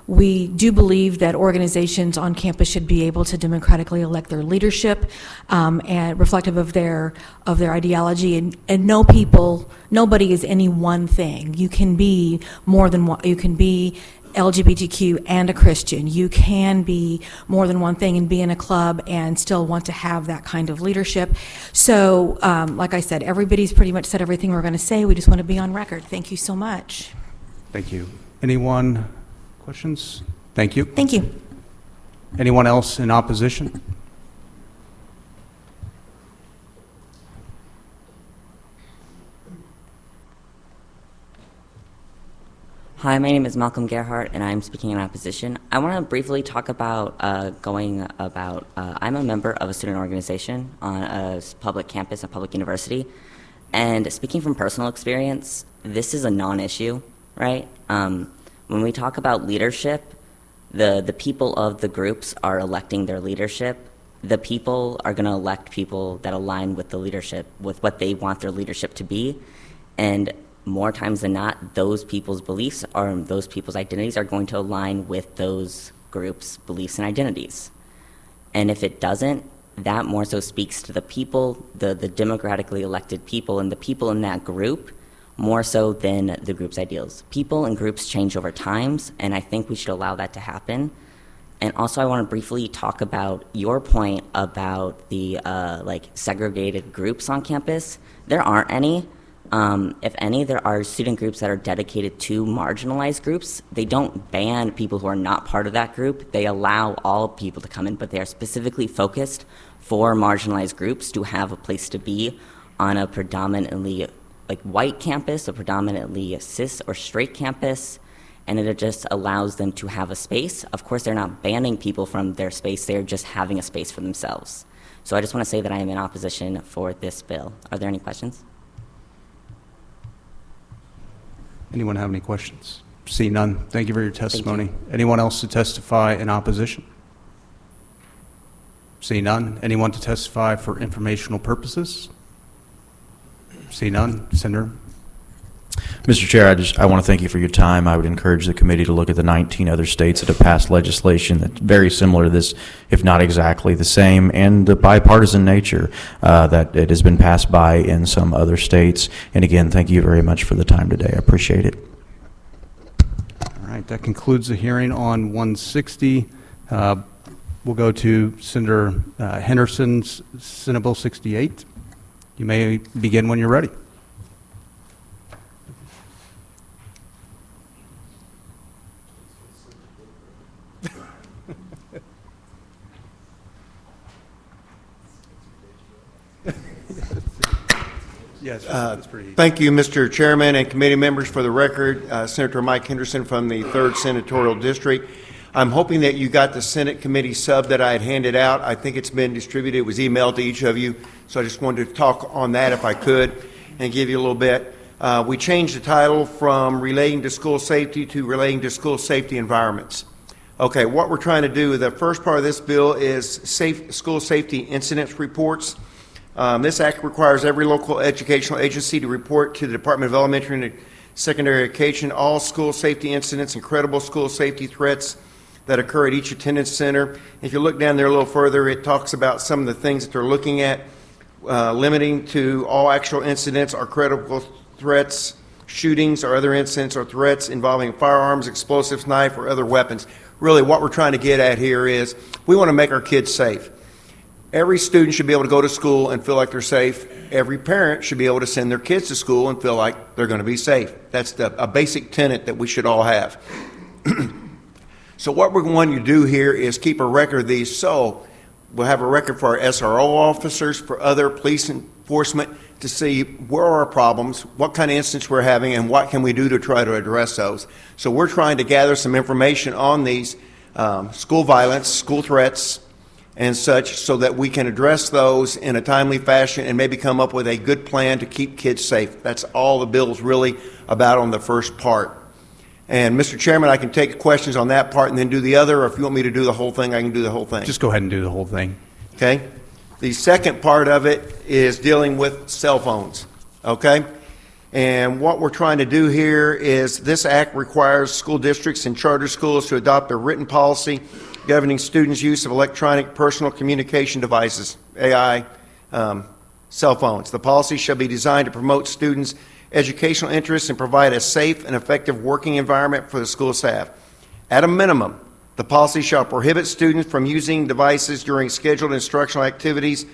We do believe that organizations on campus should be able to democratically elect their leadership and reflective of their ideology. And nobody is any one thing. You can be more than one. You can be LGBTQ and a Christian. You can be more than one thing and be in a club and still want to have that kind of leadership. So, like I said, everybody's pretty much said everything we're going to say. We just want to be on record. Thank you so much. Thank you. Anyone? Questions? Thank you. Thank you. Anyone else in opposition? Hi, my name is Malcolm Gerhardt, and I'm speaking in opposition. I want to briefly talk about I'm a member of a student organization on a public campus, a public university, and speaking from personal experience, this is a non-issue, right? When we talk about leadership, the people of the groups are electing their leadership. The people are going to elect people that align with the leadership, with what they want their leadership to be, and more times than not, those people's beliefs or those people's identities are going to align with those groups' beliefs and identities. And if it doesn't, that more so speaks to the people, the democratically elected people, and the people in that group more so than the group's ideals. People and groups change over times, and I think we should allow that to happen. And also, I want to briefly talk about your point about the segregated groups on campus. There aren't any. If any, there are student groups that are dedicated to marginalized groups. They don't ban people who are not part of that group. They allow all people to come in, but they are specifically focused for marginalized groups to have a place to be on a predominantly white campus, a predominantly cis or straight campus, and it just allows them to have a space. Of course, they're not banning people from their space. They're just having a space for themselves. So I just want to say that I am in opposition for this bill. Are there any questions? Anyone have any questions? See none. Thank you for your testimony. Anyone else to testify in opposition? See none. Anyone to testify for informational purposes? See none. Senator. Mr. Chair, I want to thank you for your time. I would encourage the committee to look at the 19 other states that have passed legislation that's very similar to this, if not exactly the same, and the bipartisan nature that it has been passed by in some other states. And again, thank you very much for the time today. I appreciate it. All right, that concludes the hearing on 160. We'll go to Senator Henderson's Senate Bill 68. You may begin when you're ready. Yes, that's pretty easy. Thank you, Mr. Chairman and committee members. For the record, Senator Mike Henderson from the 3rd Senatorial District. I'm hoping that you got the Senate committee sub that I had handed out. I think it's been distributed. It was emailed to each of you. So I just wanted to talk on that if I could and give you a little bit. We changed the title from relating to school safety to relating to school safety environments. Okay, what we're trying to do, the first part of this bill is school safety incidents reports. This act requires every local educational agency to report to the Department of Elementary and Secondary Education all school safety incidents and credible school safety threats that occur at each attendance center. If you look down there a little further, it talks about some of the things that they're looking at, limiting to all actual incidents or credible threats, shootings or other incidents or threats involving firearms, explosives, knife, or other weapons. Really, what we're trying to get at here is we want to make our kids safe. Every student should be able to go to school and feel like they're safe. Every parent should be able to send their kids to school and feel like they're going to be safe. That's a basic tenet that we should all have. So what we're going to do here is keep a record of these. So we'll have a record for our SRO officers, for other police enforcement, to see where are our problems, what kind of incidents we're having, and what can we do to try to address those. So we're trying to gather some information on these school violence, school threats, and such, so that we can address those in a timely fashion and maybe come up with a good plan to keep kids safe. That's all the bill is really about on the first part. And Mr. Chairman, I can take questions on that part and then do the other, or if you want me to do the whole thing, I can do the whole thing. Just go ahead and do the whole thing. Okay? The second part of it is dealing with cell phones. Okay? And what we're trying to do here is this act requires school districts and charter schools to adopt a written policy governing students' use of electronic personal communication devices, AI, cell phones. The policy shall be designed to promote students' educational interests and provide a safe and effective working environment for the school staff. At a minimum, the policy shall prohibit students from using devices during scheduled instructional activities,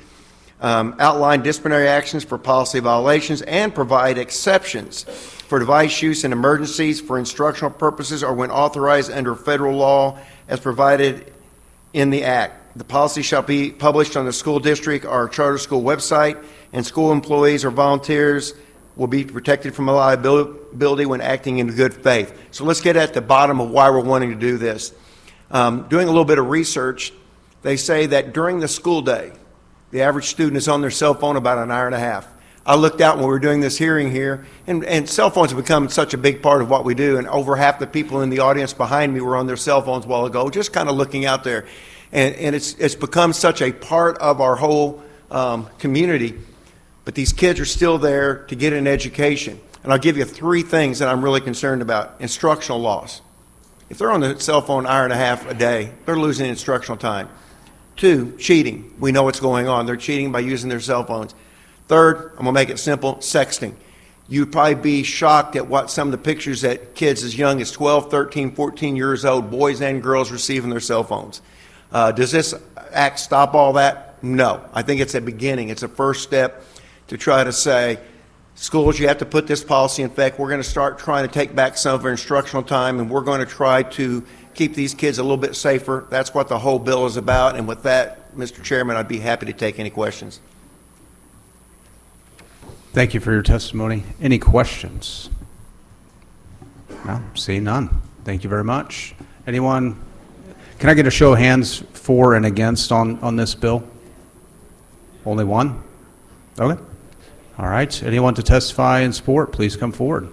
outline disciplinary actions for policy violations, and provide exceptions for device use in emergencies, for instructional purposes, or when authorized under federal law as provided in the Act. The policy shall be published on the school district or charter school website, and school employees or volunteers will be protected from liability when acting in good faith. So let's get at the bottom of why we're wanting to do this. Doing a little bit of research, they say that during the school day, the average student is on their cell phone about an hour and a half. I looked out when we were doing this hearing here, and cell phones have become such a big part of what we do, and over half the people in the audience behind me were on their cell phones a while ago, just kind of looking out there. And it's become such a part of our whole community, but these kids are still there to get an education. And I'll give you 3 things that I'm really concerned about. Instructional loss. If they're on the cell phone an hour and a half a day, they're losing instructional time. 2, cheating. We know what's going on. They're cheating by using their cell phones. 3rd, I'm going to make it simple, sexting. You'd probably be shocked at what some of the pictures that kids as young as 12, 13, 14 years old, boys and girls, receive on their cell phones. Does this act stop all that? No. I think it's a beginning. It's a first step to try to say, schools, you have to put this policy in effect. We're going to start trying to take back some of our instructional time, and we're going to try to keep these kids a little bit safer. That's what the whole bill is about. And with that, Mr. Chairman, I'd be happy to take any questions. Thank you for your testimony. Any questions? No, seeing none. Thank you very much. Anyone? Can I get a show of hands for and against on this bill? Only one? Okay. All right. Anyone to testify in support, please come forward.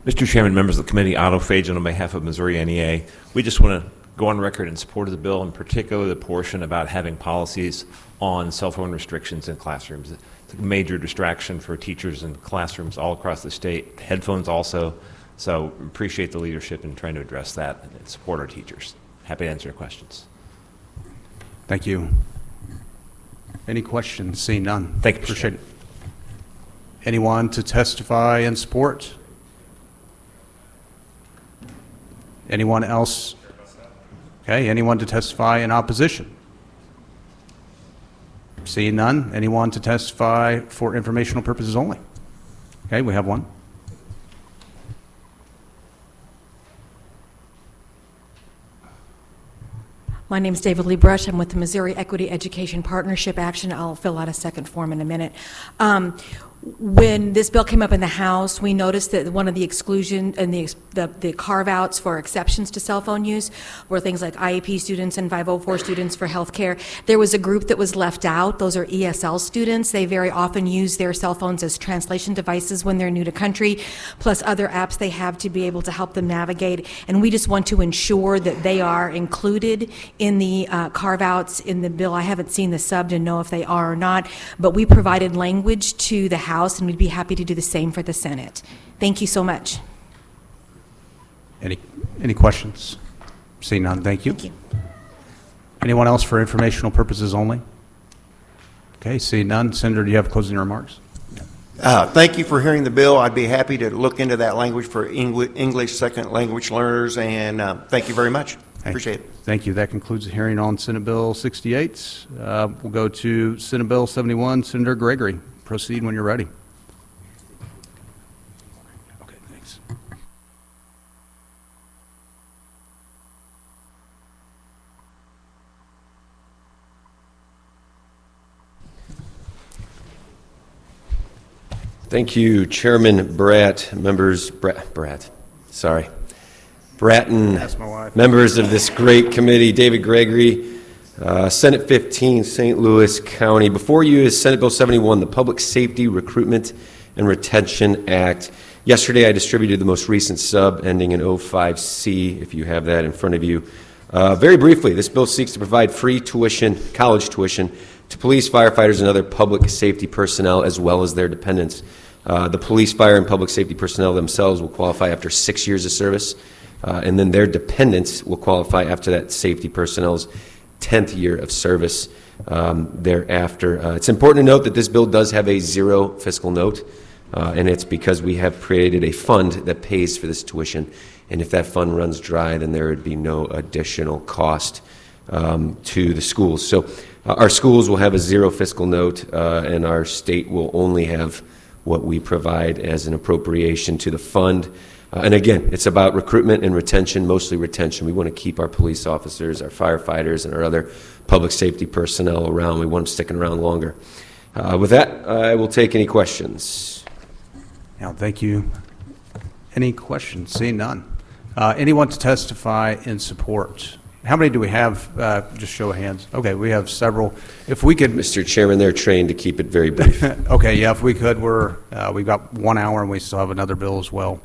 Mr. Chairman, members of the committee, Otto Fajan on behalf of Missouri NEA. We just want to go on record in support of the bill, in particular the portion about having policies on cell phone restrictions in classrooms. It's a major distraction for teachers in classrooms all across the state, headphones also. So appreciate the leadership in trying to address that and support our teachers. Happy to answer your questions. Thank you. Any questions? Seeing none. Thank you. Appreciate it. Anyone to testify in support? Anyone else? Okay, anyone to testify in opposition? Seeing none. Anyone to testify for informational purposes only? Okay, we have one. My name is David Lee Brush. I'm with the Missouri Equity Education Partnership Action. I'll fill out a second form in a minute. When this bill came up in the House, we noticed that one of the exclusion and the carve-outs for exceptions to cell phone use were things like IEP students and 504 students for health care. There was a group that was left out. Those are ESL students. They very often use their cell phones as translation devices when they're new to country, plus other apps they have to be able to help them navigate. And we just want to ensure that they are included in the carve-outs in the bill. I haven't seen the sub to know if they are or not, but we provided language to the House, and we'd be happy to do the same for the Senate. Thank you so much. Any questions? Seeing none, thank you. Thank you. Anyone else for informational purposes only? Okay, seeing none. Senator, do you have closing remarks? Thank you for hearing the bill. I'd be happy to look into that language for English second language learners, and thank you very much. Appreciate it. Thank you. That concludes the hearing on Senate Bill 68. We'll go to Senate Bill 71. Senator Gregory, proceed when you're ready. Okay, thanks. Thank you, Chairman Bratt, members, Bratton, That's my wife. members of this great committee, David Gregory, Senate 15, St. Louis County. Before you is Senate Bill 71, the Public Safety Recruitment and Retention Act. Yesterday I distributed the most recent sub ending in 05C, if you have that in front of you. Very briefly, this bill seeks to provide free tuition, college tuition, to police, firefighters, and other public safety personnel, as well as their dependents. The police, fire, and public safety personnel themselves will qualify after 6 years of service, and then their dependents will qualify after that safety personnel's 10th year of service thereafter. It's important to note that this bill does have a zero fiscal note, and it's because we have created a fund that pays for this tuition, and if that fund runs dry, then there would be no additional cost to the schools. So our schools will have a zero fiscal note, and our state will only have what we provide as an appropriation to the fund. And again, it's about recruitment and retention, mostly retention. We want to keep our police officers, our firefighters, and our other public safety personnel around. We want them sticking around longer. With that, I will take any questions. Now, thank you. Any questions? Seeing none. Anyone to testify in support? How many do we have? Just show of hands. Okay, we have several. If we could, Mr. Chairman, they're trained to keep it very brief. okay, yeah, if we could, we've got 1 hour and we still have another bill as well.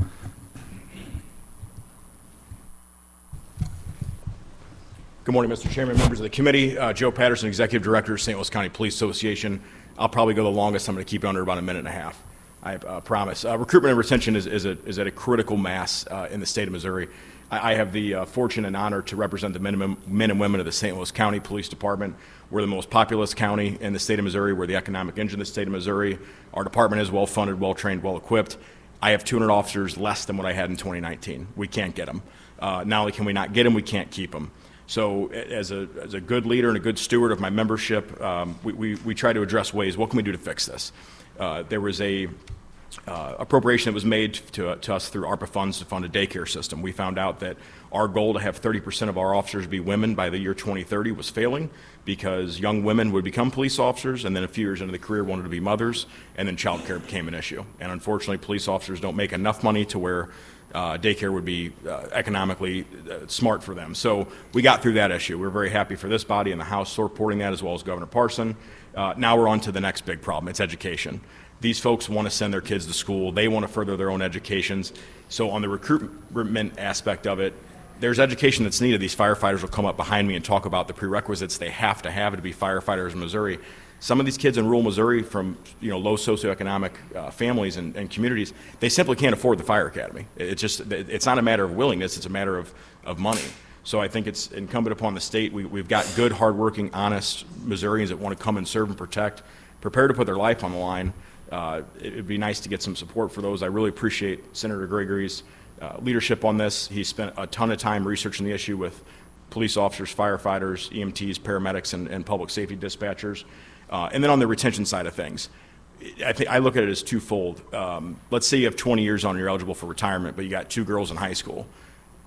Good morning, Mr. Chairman, members of the committee. Joe Patterson, Executive Director, St. Louis County Police Association. I'll probably go the longest. I'm going to keep it under about a minute and a half. I promise. Recruitment and retention is at a critical mass in the state of Missouri. I have the fortune and honor to represent the men and women of the St. Louis County Police Department. We're the most populous county in the state of Missouri. We're the economic engine of the state of Missouri. Our department is well-funded, well-trained, well-equipped. I have 200 officers less than what I had in 2019. We can't get them. Not only can we not get them, we can't keep them. So as a good leader and a good steward of my membership, we try to address ways, what can we do to fix this? There was a appropriation that was made to us through ARPA funds to fund a daycare system. We found out that our goal to have 30% of our officers be women by the year 2030 was failing because young women would become police officers and then a few years into the career wanted to be mothers, and then child care became an issue. And unfortunately, police officers don't make enough money to where daycare would be economically smart for them. So we got through that issue. We're very happy for this body and the House supporting that, as well as Governor Parson. Now we're on to the next big problem. It's education. These folks want to send their kids to school. They want to further their own educations. So on the recruitment aspect of it, there's education that's needed. These firefighters will come up behind me and talk about the prerequisites they have to be firefighters in Missouri. Some of these kids in rural Missouri from low socioeconomic families and communities, they simply can't afford the fire academy. It's not a matter of willingness, it's a matter of money. So I think it's incumbent upon the state. We've got good, hardworking, honest Missourians that want to come and serve and protect, prepared to put their life on the line. It'd be nice to get some support for those. I really appreciate Senator Gregory's leadership on this. He spent a ton of time researching the issue with police officers, firefighters, EMTs, paramedics, and public safety dispatchers. And then on the retention side of things, I look at it as twofold. Let's say you have 20 years on and you're eligible for retirement, but you got 2 girls in high school.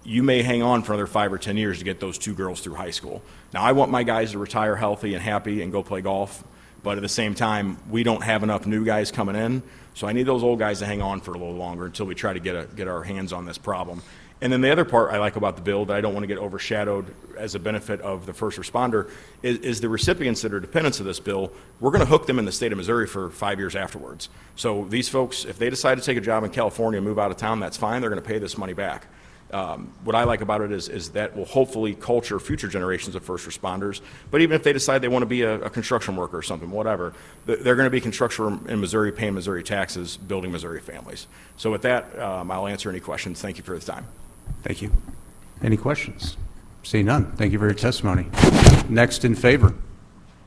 You may hang on for another 5 or 10 years to get those 2 girls through high school. Now, I want my guys to retire healthy and happy and go play golf, but at the same time, we don't have enough new guys coming in, so I need those old guys to hang on for a little longer until we try to get our hands on this problem. And then the other part I like about the bill that I don't want to get overshadowed as a benefit of the first responder is the recipients that are dependents of this bill. We're going to hook them in the state of Missouri for 5 years afterwards. So these folks, if they decide to take a job in California and move out of town, that's fine. They're going to pay this money back. What I like about it is that will hopefully culture future generations of first responders. But even if they decide they want to be a construction worker or something, whatever, they're going to be construction in Missouri, paying Missouri taxes, building Missouri families. So with that, I'll answer any questions. Thank you for the time. Thank you. Any questions? See none. Thank you for your testimony. Next in favor.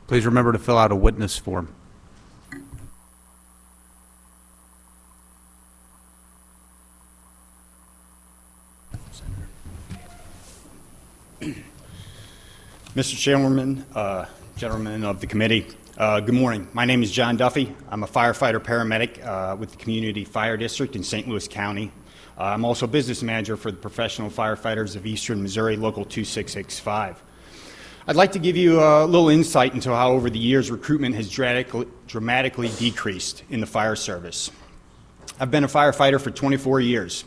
Please remember to fill out a witness form. Mr. Chairman, gentlemen of the committee, good morning. My name is John Duffy. I'm a firefighter paramedic with the Community Fire District in St. Louis County. I'm also business manager for the Professional Firefighters of Eastern Missouri, Local 2665. I'd like to give you a little insight into how over the years recruitment has dramatically decreased in the fire service. I've been a firefighter for 24 years.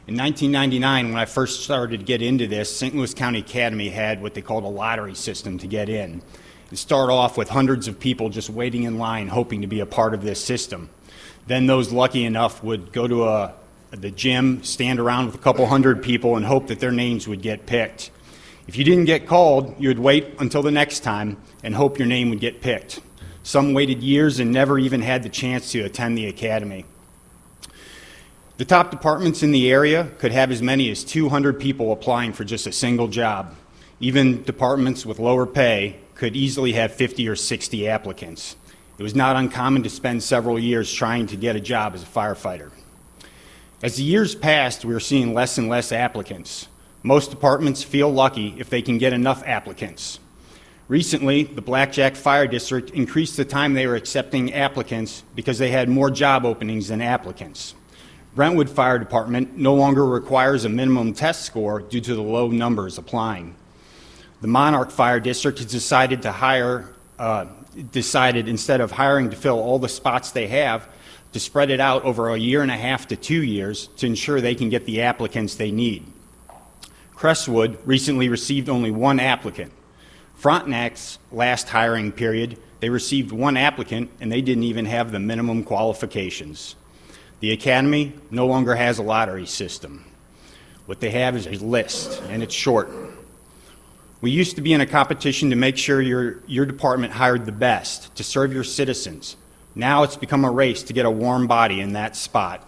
In 1999, when I first started to get into this, St. Louis County Academy had what they called a lottery system to get in. It started off with hundreds of people just waiting in line hoping to be a part of this system. Then those lucky enough would go to the gym, stand around with a couple hundred people and hope that their names would get picked. If you didn't get called, you would wait until the next time and hope your name would get picked. Some waited years and never even had the chance to attend the academy. The top departments in the area could have as many as 200 people applying for just a single job. Even departments with lower pay could easily have 50 or 60 applicants. It was not uncommon to spend several years trying to get a job as a firefighter. As the years passed, we were seeing less and less applicants. Most departments feel lucky if they can get enough applicants. Recently, the Blackjack Fire District increased the time they were accepting applicants because they had more job openings than applicants. Brentwood Fire Department no longer requires a minimum test score due to the low numbers applying. The Monarch Fire District has decided instead of hiring to fill all the spots they have, to spread it out over a year and a half to 2 years to ensure they can get the applicants they need. Crestwood recently received only one applicant. Frontenac's last hiring period, they received one applicant and they didn't even have the minimum qualifications. The Academy no longer has a lottery system. What they have is a list, and it's short. We used to be in a competition to make sure your department hired the best to serve your citizens. Now it's become a race to get a warm body in that spot.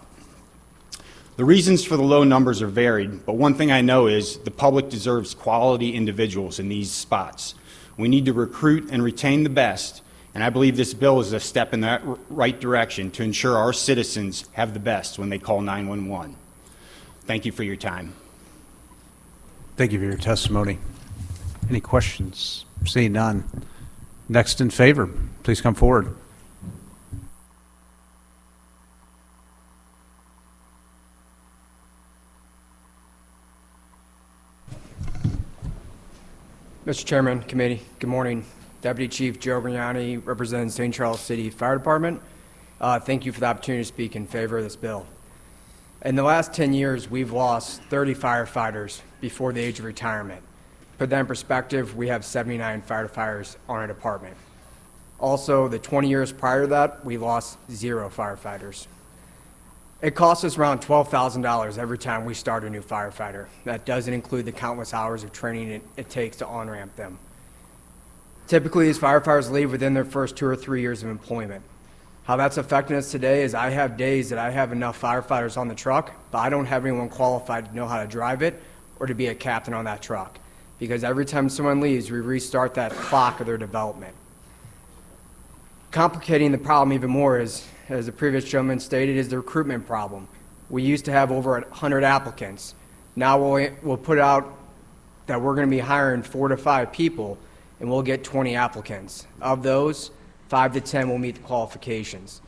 The reasons for the low numbers are varied, but one thing I know is the public deserves quality individuals in these spots. We need to recruit and retain the best, and I believe this bill is a step in that right direction to ensure our citizens have the best when they call 911. Thank you for your time. Thank you for your testimony. Any questions? Seeing none. Next in favor, please come forward. Mr. Chairman, committee, good morning. Deputy Chief Joe Brignani, representing St. Charles City Fire Department. Thank you for the opportunity to speak in favor of this bill. In the last 10 years, we've lost 30 firefighters before the age of retirement. Put that in perspective, we have 79 firefighters on our department. Also, the 20 years prior to that, we lost 0 firefighters. It costs us around $12,000 every time we start a new firefighter. That doesn't include the countless hours of training it takes to on-ramp them. Typically, these firefighters leave within their first 2 or 3 years of employment. How that's affecting us today is I have days that I have enough firefighters on the truck, but I don't have anyone qualified to know how to drive it or to be a captain on that truck. Because every time someone leaves, we restart that clock of their development. Complicating the problem even more is, as the previous gentleman stated, is the recruitment problem. We used to have over 100 applicants. Now we'll put out that we're going to be hiring 4 to 5 people, and we'll get 20 applicants. Of those, 5 to 10 will meet the qualifications.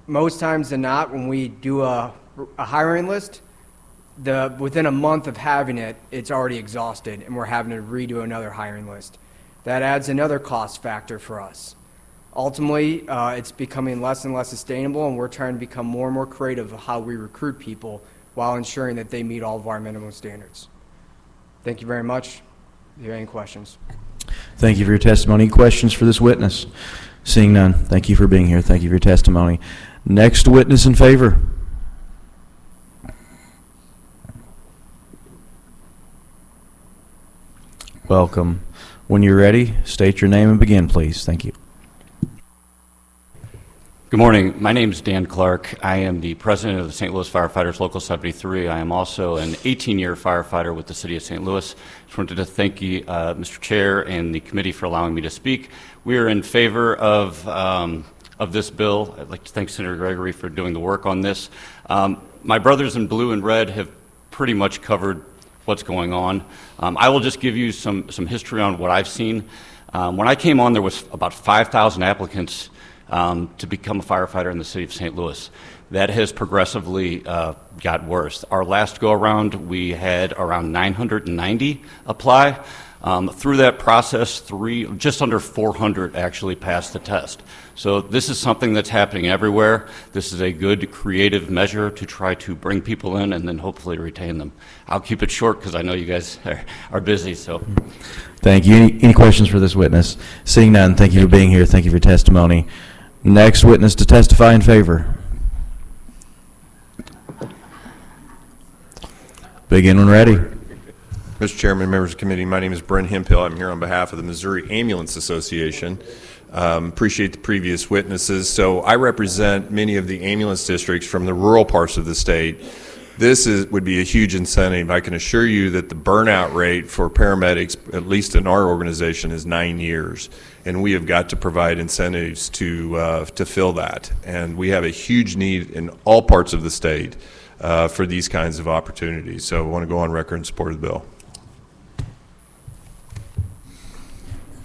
Most times than not, when we do a hiring list, within a month of having it, it's already exhausted, and we're having to redo another hiring list. That adds another cost factor for us. Ultimately, it's becoming less and less sustainable, and we're trying to become more and more creative of how we recruit people while ensuring that they meet all of our minimum standards. Thank you very much. Do you have any questions? Thank you for your testimony. Questions for this witness? Seeing none, thank you for being here. Thank you for your testimony. Next witness in favor. Welcome. When you're ready, state your name and begin, please. Thank you. Good morning. My name is Dan Clark. I am the president of the St. Louis Firefighters Local 73. I am also an 18-year firefighter with the City of St. Louis. Just wanted to thank you, Mr. Chair, and the committee for allowing me to speak. We are in favor of this bill. I'd like to thank Senator Gregory for doing the work on this. My brothers in blue and red have pretty much covered what's going on. I will just give you some history on what I've seen. When I came on, there was about 5,000 applicants to become a firefighter in the city of St. Louis. That has progressively got worse. Our last go-around, we had around 990 apply. Through that process, just under 400 actually passed the test. So this is something that's happening everywhere. This is a good creative measure to try to bring people in and then hopefully retain them. I'll keep it short because I know you guys are busy. So, thank you. Any questions for this witness? Seeing none, thank you for being here. Thank you for your testimony. Next witness to testify in favor. Begin when ready. Mr. Chairman, members of the committee, my name is Brent Hemphill. I'm here on behalf of the Missouri Ambulance Association. Appreciate the previous witnesses. So I represent many of the ambulance districts from the rural parts of the state. This would be a huge incentive. I can assure you that the burnout rate for paramedics, at least in our organization, is 9 years. And we have got to provide incentives to fill that. And we have a huge need in all parts of the state for these kinds of opportunities. So I want to go on record in support of the bill.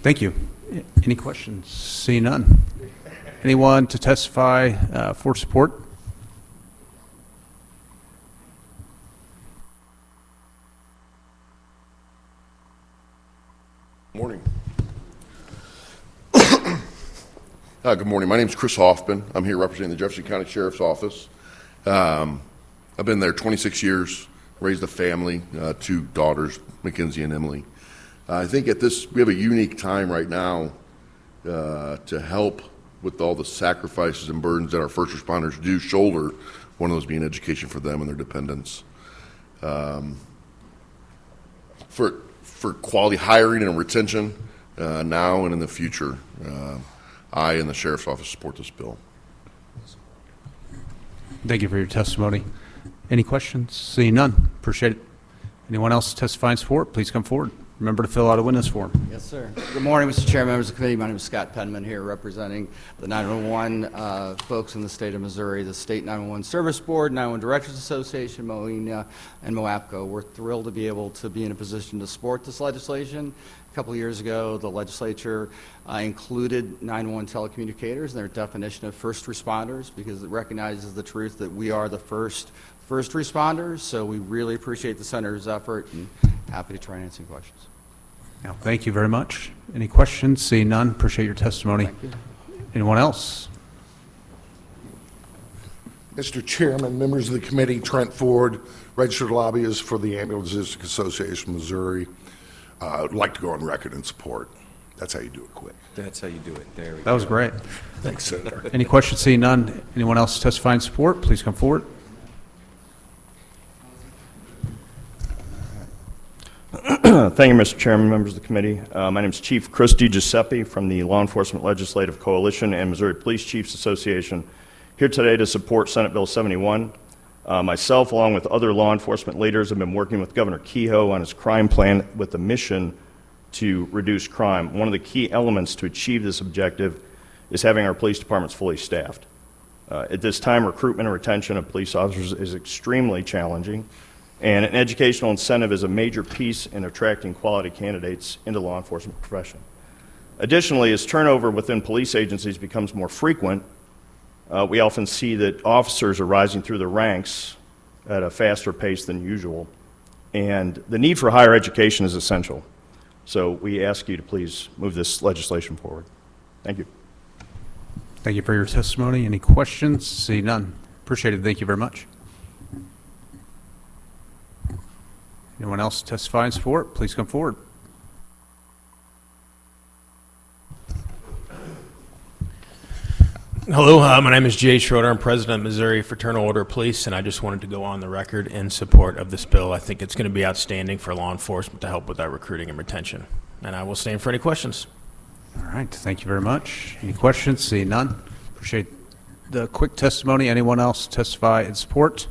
Thank you. Any questions? See none. Anyone to testify for support? Good morning. My name is Chris Hoffman. I'm here representing the Jefferson County Sheriff's Office. I've been there 26 years, raised a family, 2 daughters, Mackenzie and Emily. I think we have a unique time right now to help with all the sacrifices and burdens that our first responders do shoulder, one of those being education for them and their dependents. For quality hiring and retention now and in the future, I and the Sheriff's Office support this bill. Thank you for your testimony. Any questions? Seeing none. Appreciate it. Anyone else testifying support, please come forward. Remember to fill out a witness form. Yes, sir. Good morning, Mr. Chair, members of the committee. My name is Scott Penman here representing the 911 folks in the state of Missouri, the State 911 Service Board, 911 Directors Association, MOENA, and MOAPCO. We're thrilled to be able to be in a position to support this legislation. A couple of years ago, the legislature included 911 telecommunicators in their definition of first responders because it recognizes the truth that we are the first responders. So we really appreciate the Senator's effort and happy to try and answer questions. Now, thank you very much. Any questions? Seeing none. Appreciate your testimony. Thank you. Anyone else? Mr. Chairman, members of the committee, Trent Ford, registered lobbyist for the Ambulance District Association of Missouri. I'd like to go on record in support. That's how you do it quick. That's how you do it. There we go. That was great. Thanks, Senator. Any questions? Seeing none. Anyone else testifying support, please come forward. Thank you, Mr. Chairman, members of the committee. My name is Chief Chris DiGiuseppe from the Law Enforcement Legislative Coalition and Missouri Police Chiefs Association, here today to support Senate Bill 71. Myself, along with other law enforcement leaders, have been working with Governor Kehoe on his crime plan with the mission to reduce crime. One of the key elements to achieve this objective is having our police departments fully staffed. At this time, recruitment and retention of police officers is extremely challenging, and an educational incentive is a major piece in attracting quality candidates into the law enforcement profession. Additionally, as turnover within police agencies becomes more frequent, we often see that officers are rising through the ranks at a faster pace than usual, and the need for higher education is essential. So we ask you to please move this legislation forward. Thank you. Thank you for your testimony. Any questions? See none. Appreciate it. Thank you very much. Anyone else testifying support, please come forward. Hello, my name is Jay Schroeder. I'm president of Missouri Fraternal Order of Police, and I just wanted to go on the record in support of this bill. I think it's going to be outstanding for law enforcement to help with our recruiting and retention. And I will stand for any questions. All right, thank you very much. Any questions? See none. Appreciate the quick testimony. Anyone else testify in support?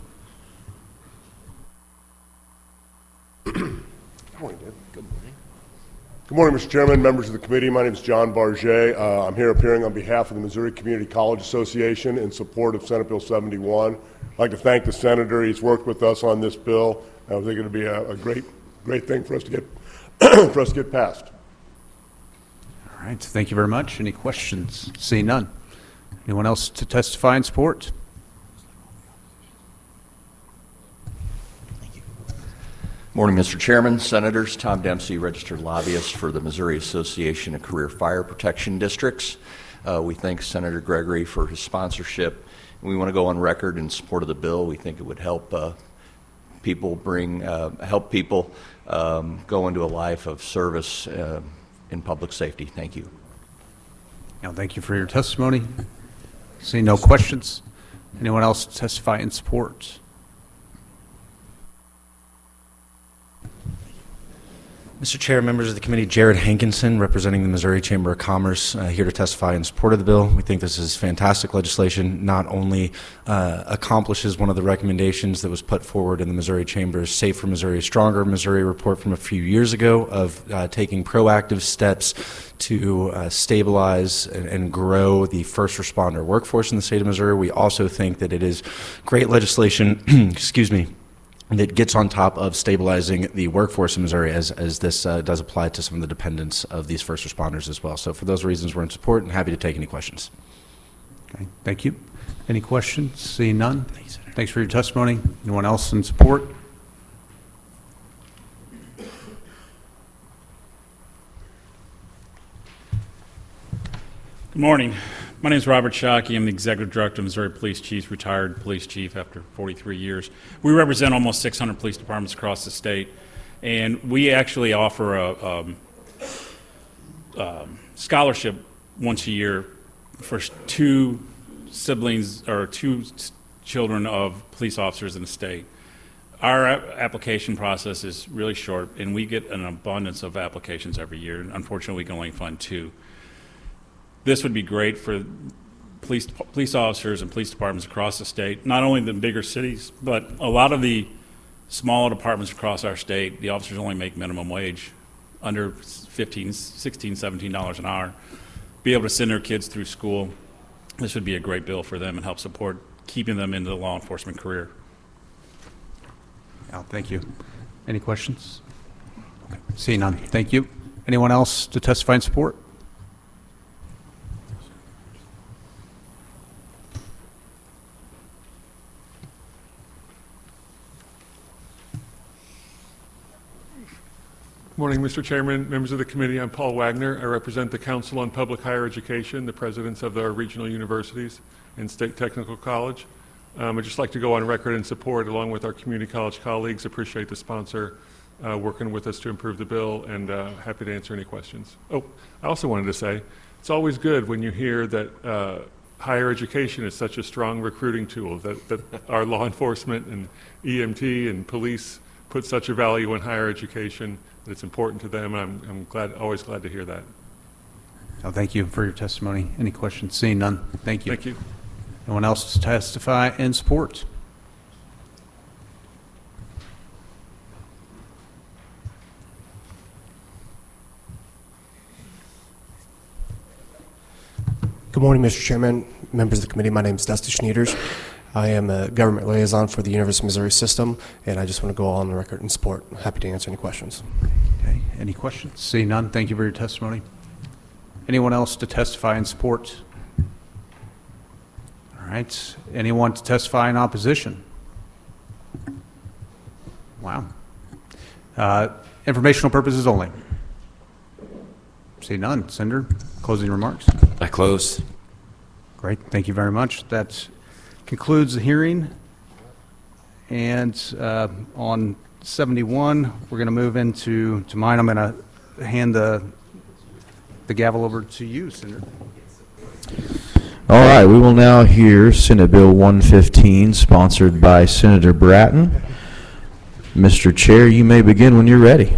Good morning, Mr. Chairman, members of the committee. My name is John Barget. I'm here appearing on behalf of the Missouri Community College Association in support of Senate Bill 71. I'd like to thank the senator. He's worked with us on this bill. I think it'll be a great thing for us to get passed. All right, thank you very much. Any questions? See none. Anyone else to testify in support? Morning, Mr. Chairman, Senators. Tom Dempsey, registered lobbyist for the Missouri Association of Career Fire Protection Districts. We thank Senator Gregory for his sponsorship. We want to go on record in support of the bill. We think it would help people go into a life of service in public safety. Thank you. Now, thank you for your testimony. See no questions. Anyone else testify in support? Mr. Chair, members of the committee, Jared Hankinson, representing the Missouri Chamber of Commerce, here to testify in support of the bill. We think this is fantastic legislation. Not only accomplishes one of the recommendations that was put forward in the Missouri Chamber's Safer Missouri, Stronger Missouri report from a few years ago of taking proactive steps to stabilize and grow the first responder workforce in the state of Missouri. We also think that it is great legislation, excuse me, that gets on top of stabilizing the workforce in Missouri as this does apply to some of the dependents of these first responders as well. So for those reasons, we're in support and happy to take any questions. Okay, thank you. Any questions? See none. Thanks for your testimony. Anyone else in support? Good morning. My name is Robert Shockey. I'm the Executive Director of Missouri Police Chiefs, retired police chief after 43 years. We represent almost 600 police departments across the state, and we actually offer a scholarship once a year for two siblings or two children of police officers in the state. Our application process is really short, and we get an abundance of applications every year. Unfortunately, we can only fund two. This would be great for police officers and police departments across the state, not only the bigger cities, but a lot of the smaller departments across our state. The officers only make minimum wage, under $15, $16, $17 an hour. Be able to send their kids through school. This would be a great bill for them and help support keeping them into the law enforcement career. Thank you. Any questions? Okay. Seeing none, thank you. Anyone else to testify in support? Morning, Mr. Chairman, members of the committee. I'm Paul Wagner. I represent the Council on Public Higher Education, the presidents of our regional universities and State Technical College. I'd just like to go on record in support, along with our community college colleagues. Appreciate the sponsor working with us to improve the bill, and happy to answer any questions. Oh, I also wanted to say, it's always good when you hear that higher education is such a strong recruiting tool, that our law enforcement and EMT and police put such a value in higher education, that it's important to them, and I'm always glad to hear that. Thank you for your testimony. Any questions? Seeing none, thank you. Thank you. Anyone else to testify in support? Good morning, Mr. Chairman, members of the committee. My name is Dusty Schneiders. I am a government liaison for the University of Missouri system, and I just want to go on the record in support. Happy to answer any questions. Okay. Any questions? Seeing none, thank you for your testimony. Anyone else to testify in support? All right. Anyone to testify in opposition? Wow. Informational purposes only. See none. Senator, closing remarks. I close. Great. Thank you very much. That concludes the hearing. And on 71, we're going to move into mine. I'm going to hand the gavel over to you, Senator. All right, we will now hear Senate Bill 115, sponsored by Senator Bratton. Mr. Chair, you may begin when you're ready.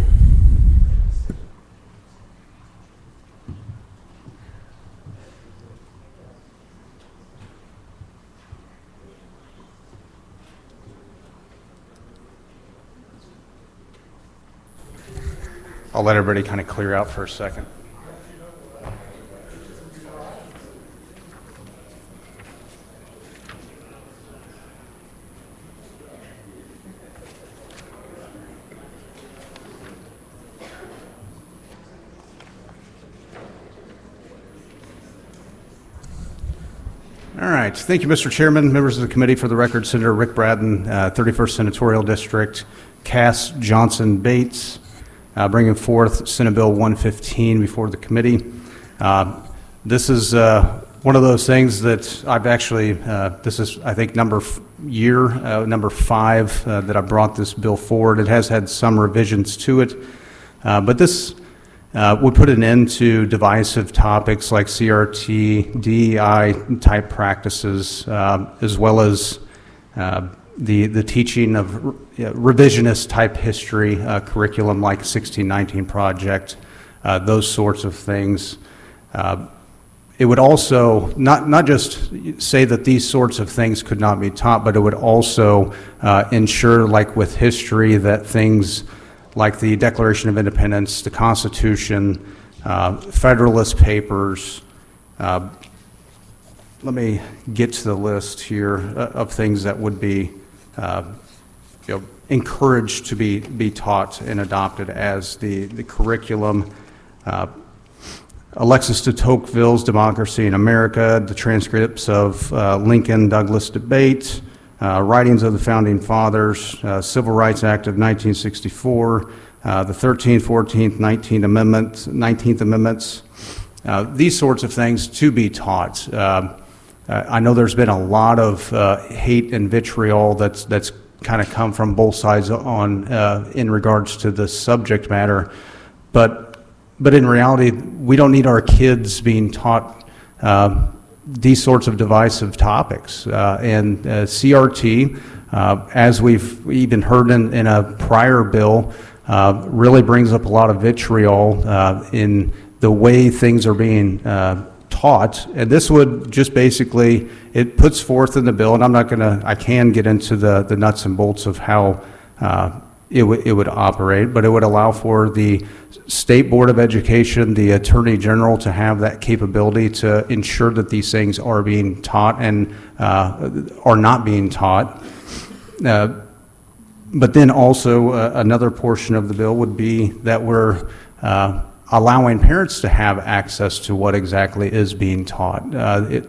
I'll let everybody kind of clear out for a second. All right. Thank you, Mr. Chairman, members of the committee. For the record, Senator Rick Bratton, 31st Senatorial District, Cass Johnson Bates, bringing forth Senate Bill 115 before the committee. This is one of those things that I've actually, this is, I think, number 5 that I brought this bill forward. It has had some revisions to it, but this would put an end to divisive topics like CRT, DEI type practices, as well as the teaching of revisionist type history curriculum like 1619 Project, those sorts of things. It would also not just say that these sorts of things could not be taught, but it would also ensure, like with history, that things like the Declaration of Independence, the Constitution, Federalist Papers. Let me get to the list here of things that would be encouraged to be taught and adopted as the curriculum. Alexis de Tocqueville's Democracy in America, the transcripts of Lincoln-Douglas debate, writings of the Founding Fathers, Civil Rights Act of 1964, the 13th, 14th, 19th Amendments, these sorts of things to be taught. I know there's been a lot of hate and vitriol that's kind of come from both sides on in regards to the subject matter, but in reality, we don't need our kids being taught these sorts of divisive topics. And CRT, as we've even heard in a prior bill, really brings up a lot of vitriol in the way things are being taught. And this would just basically, it puts forth in the bill, and I can get into the nuts and bolts of how it would operate, but it would allow for the State Board of Education, the Attorney General, to have that capability to ensure that these things are being taught and are not being taught. But then also another portion of the bill would be that we're allowing parents to have access to what exactly is being taught.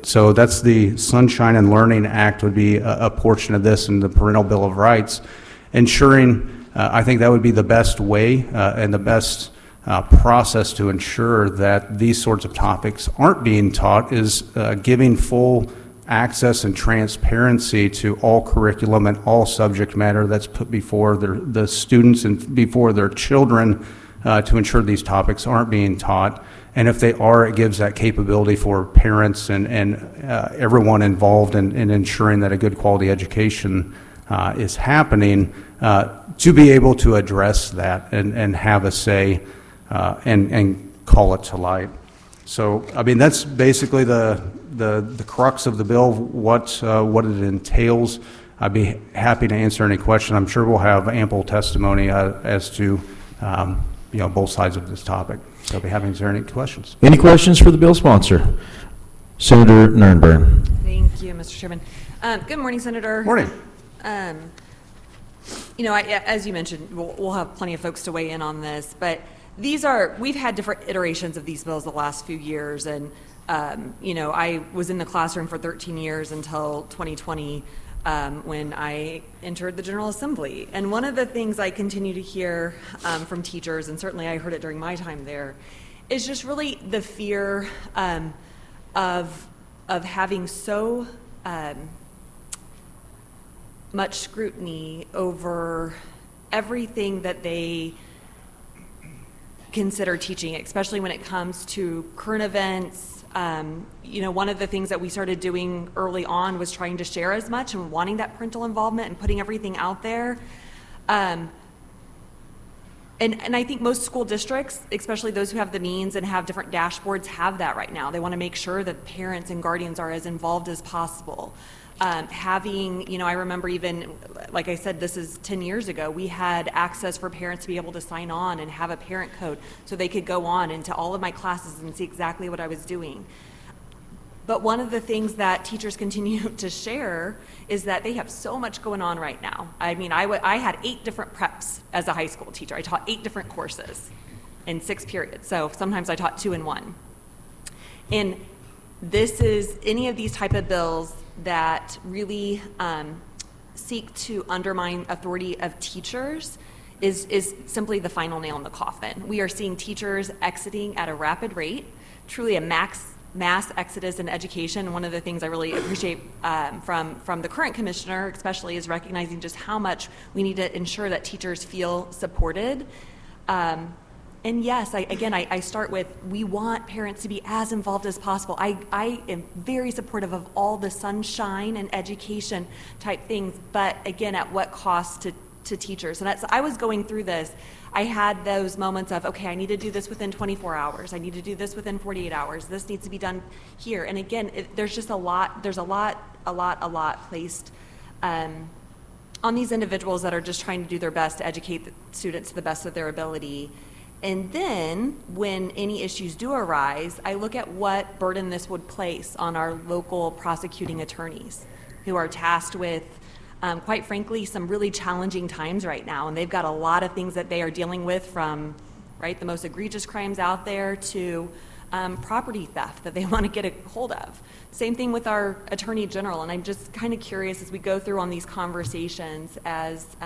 So that's the Sunshine and Learning Act would be a portion of this, and the Parental Bill of Rights, ensuring, I think that would be the best way and the best process to ensure that these sorts of topics aren't being taught, is giving full access and transparency to all curriculum and all subject matter that's put before the students and before their children, to ensure these topics aren't being taught. And if they are, it gives that capability for parents and everyone involved in ensuring that a good quality education is happening, to be able to address that and have a say and call it to light. So, I mean, that's basically the crux of the bill, what it entails. I'd be happy to answer any question. I'm sure we'll have ample testimony as to both sides of this topic. So I'll be happy to answer any questions. Any questions for the bill sponsor? Senator Nernberg. Thank you, Mr. Chairman. Good morning, Senator. Morning. As you mentioned, we'll have plenty of folks to weigh in on this, but we've had different iterations of these bills the last few years, and I was in the classroom for 13 years until 2020, when I entered the General Assembly. And one of the things I continue to hear from teachers, and certainly I heard it during my time there, is just really the fear of having so much scrutiny over everything that they consider teaching, especially when it comes to current events. One of the things that we started doing early on was trying to share as much and wanting that parental involvement and putting everything out there. And I think most school districts, especially those who have the means and have different dashboards, have that right now. They want to make sure that parents and guardians are as involved as possible. I remember even, like I said, this is 10 years ago, we had access for parents to be able to sign on and have a parent code so they could go on into all of my classes and see exactly what I was doing. But one of the things that teachers continue to share is that they have so much going on right now. I mean, I had 8 different preps as a high school teacher. I taught 8 different courses in 6 periods. So sometimes I taught 2 in 1. And this is any of these type of bills that really seek to undermine authority of teachers is simply the final nail in the coffin. We are seeing teachers exiting at a rapid rate, truly a mass exodus in education. One of the things I really appreciate from the current commissioner especially is recognizing just how much we need to ensure that teachers feel supported. And yes, I start with, we want parents to be as involved as possible. I am very supportive of all the sunshine and education type things, but again, at what cost to teachers? And I was going through this. I had those moments of, okay, I need to do this within 24 hours. I need to do this within 48 hours. This needs to be done here. And again, there's just a lot placed on these individuals that are just trying to do their best to educate the students to the best of their ability. And then when any issues do arise, I look at what burden this would place on our local prosecuting attorneys who are tasked with, quite frankly, some really challenging times right now. And they've got a lot of things that they are dealing with, from the most egregious crimes out there to property theft that they want to get a hold of. Same thing with our Attorney General. And I'm just kind of curious as we go through on these conversations as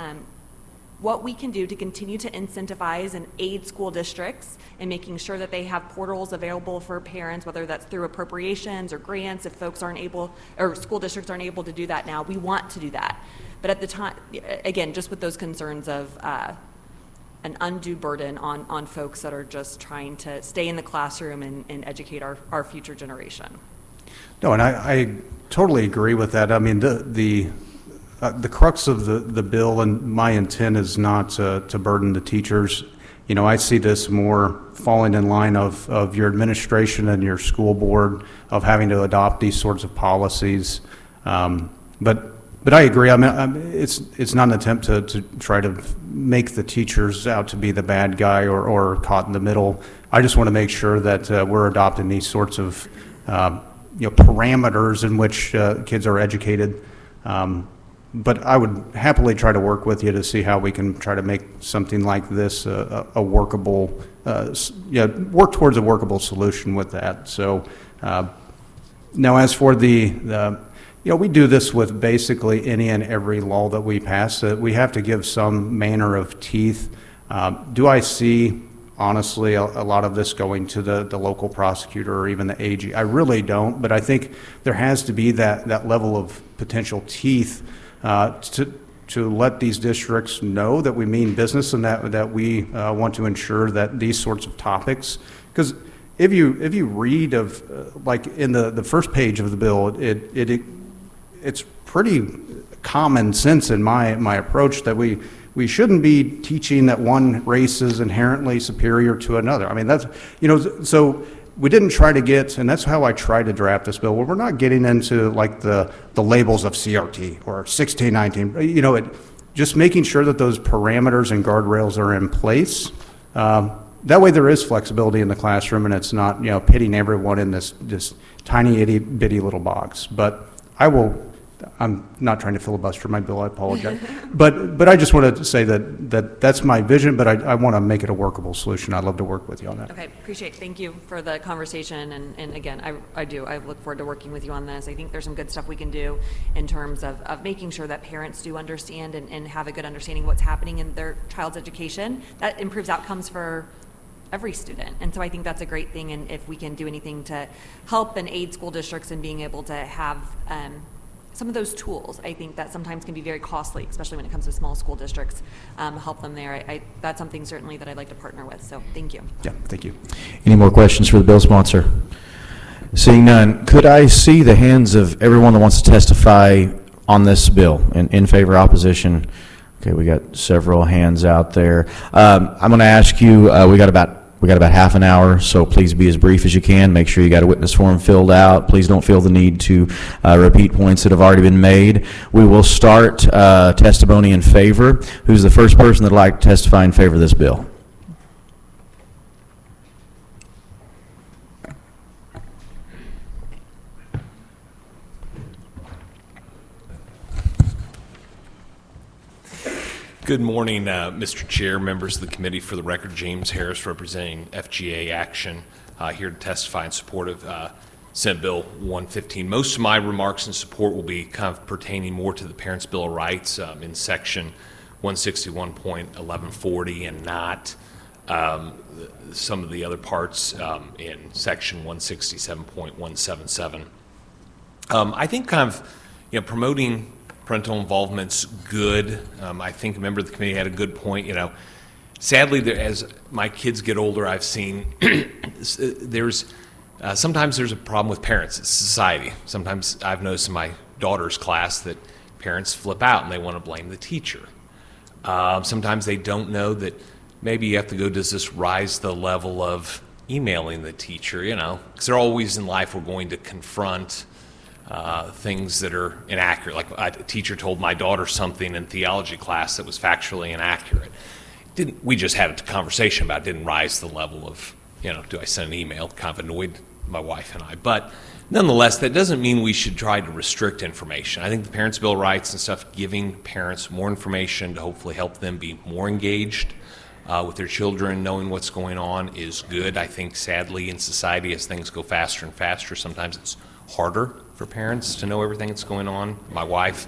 what we can do to continue to incentivize and aid school districts in making sure that they have portals available for parents, whether that's through appropriations or grants, if folks aren't able, or school districts aren't able to do that now. We want to do that. But at the time, again, just with those concerns of an undue burden on folks that are just trying to stay in the classroom and educate our future generation. No, and I totally agree with that. I mean, the crux of the bill, and my intent is not to burden the teachers. You know, I see this more falling in line of your administration and your school board of having to adopt these sorts of policies. But I agree. I mean, it's not an attempt to try to make the teachers out to be the bad guy or caught in the middle. I just want to make sure that we're adopting these sorts of parameters in which kids are educated. But I would happily try to work with you to see how we can try to make something like this a workable, work towards a workable solution with that. So now, as for we do this with basically any and every law that we pass. We have to give some manner of teeth. Do I see, honestly, a lot of this going to the local prosecutor or even the AG? I really don't, but I think there has to be that level of potential teeth to let these districts know that we mean business and that we want to ensure that these sorts of topics, because if you read like in the first page of the bill, it's pretty common sense in my approach that we shouldn't be teaching that one race is inherently superior to another. I mean, that's, so we didn't try to get, and that's how I tried to draft this bill, where we're not getting into like the labels of CRT or 1619, just making sure that those parameters and guardrails are in place. That way there is flexibility in the classroom and it's not, pitting everyone in this tiny itty bitty little box. But I'm not trying to filibuster my bill, I apologize. but I just wanted to say that's my vision, but I want to make it a workable solution. I'd love to work with you on that. Okay, appreciate it. Thank you for the conversation. And again, I look forward to working with you on this. I think there's some good stuff we can do in terms of making sure that parents do understand and have a good understanding of what's happening in their child's education. That improves outcomes for every student. And so I think that's a great thing. And if we can do anything to help and aid school districts in being able to have some of those tools, I think that sometimes can be very costly, especially when it comes to small school districts, help them there. That's something certainly that I'd like to partner with. So thank you. Yeah, thank you. Any more questions for the bill sponsor? Seeing none, could I see the hands of everyone that wants to testify on this bill in favor, opposition? Okay, we got several hands out there. I'm going to ask you, we got about half an hour, so please be as brief as you can. Make sure you got a witness form filled out. Please don't feel the need to repeat points that have already been made. We will start testimony in favor. Who's the first person that would like to testify in favor of this bill? Good morning, Mr. Chair, members of the committee. For the record, James Harris representing FGA Action, here to testify in support of Senate Bill 115. Most of my remarks in support will be kind of pertaining more to the Parents' Bill of Rights in section 161.1140 and not some of the other parts in section 167.177. I think kind of promoting parental involvement's good. I think a member of the committee had a good point. Sadly, as my kids get older, I've seen sometimes there's a problem with parents. It's society. Sometimes I've noticed in my daughter's class that parents flip out and they want to blame the teacher. Sometimes they don't know that maybe you have to go, does this rise the level of emailing the teacher? Because they're always in life we're going to confront things that are inaccurate. Like a teacher told my daughter something in theology class that was factually inaccurate. We just had a conversation about it. Didn't rise the level of, do I send an email? Kind of annoyed my wife and I. But nonetheless, that doesn't mean we should try to restrict information. I think the Parents' Bill of Rights and stuff, giving parents more information to hopefully help them be more engaged with their children, knowing what's going on is good. I think sadly in society as things go faster and faster, sometimes it's harder for parents to know everything that's going on. My wife,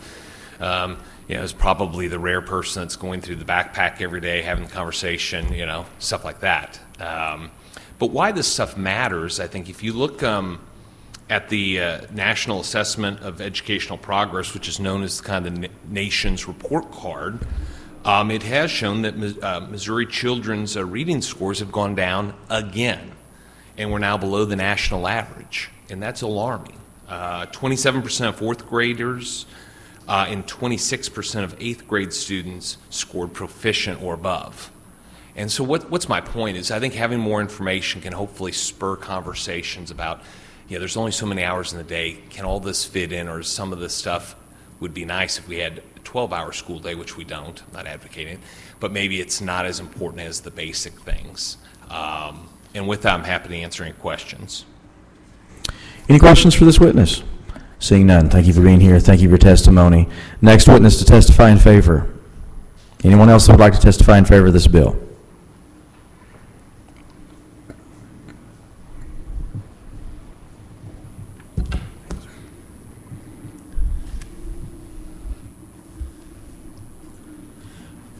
is probably the rare person that's going through the backpack every day, having the conversation, stuff like that. But why this stuff matters, I think, if you look at the National Assessment of Educational Progress, which is known as kind of the nation's report card, it has shown that Missouri children's reading scores have gone down again, and we're now below the national average, and that's alarming. 27% of fourth graders and 26% of eighth grade students scored proficient or above. And so what's my point is I think having more information can hopefully spur conversations about, there's only so many hours in the day. Can all this fit in, or some of this stuff would be nice if we had a 12-hour school day, which we don't. I'm not advocating it. But maybe it's not as important as the basic things. And with that, I'm happy to answer any questions. Any questions for this witness? Seeing none, thank you for being here. Thank you for your testimony. Next witness to testify in favor. Anyone else that would like to testify in favor of this bill?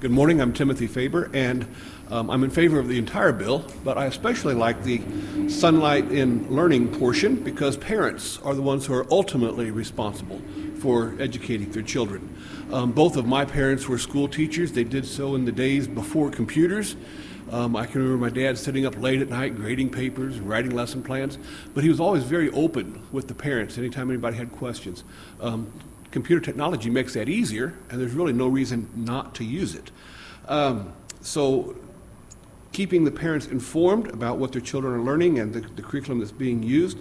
Good morning, I'm Timothy Faber, and I'm in favor of the entire bill, but I especially like the sunlight in learning portion because parents are the ones who are ultimately responsible for educating their children. Both of my parents were school teachers. They did so in the days before computers. I can remember my dad sitting up late at night grading papers and writing lesson plans, but he was always very open with the parents anytime anybody had questions. Computer technology makes that easier, and there's really no reason not to use it. So keeping the parents informed about what their children are learning and the curriculum that's being used,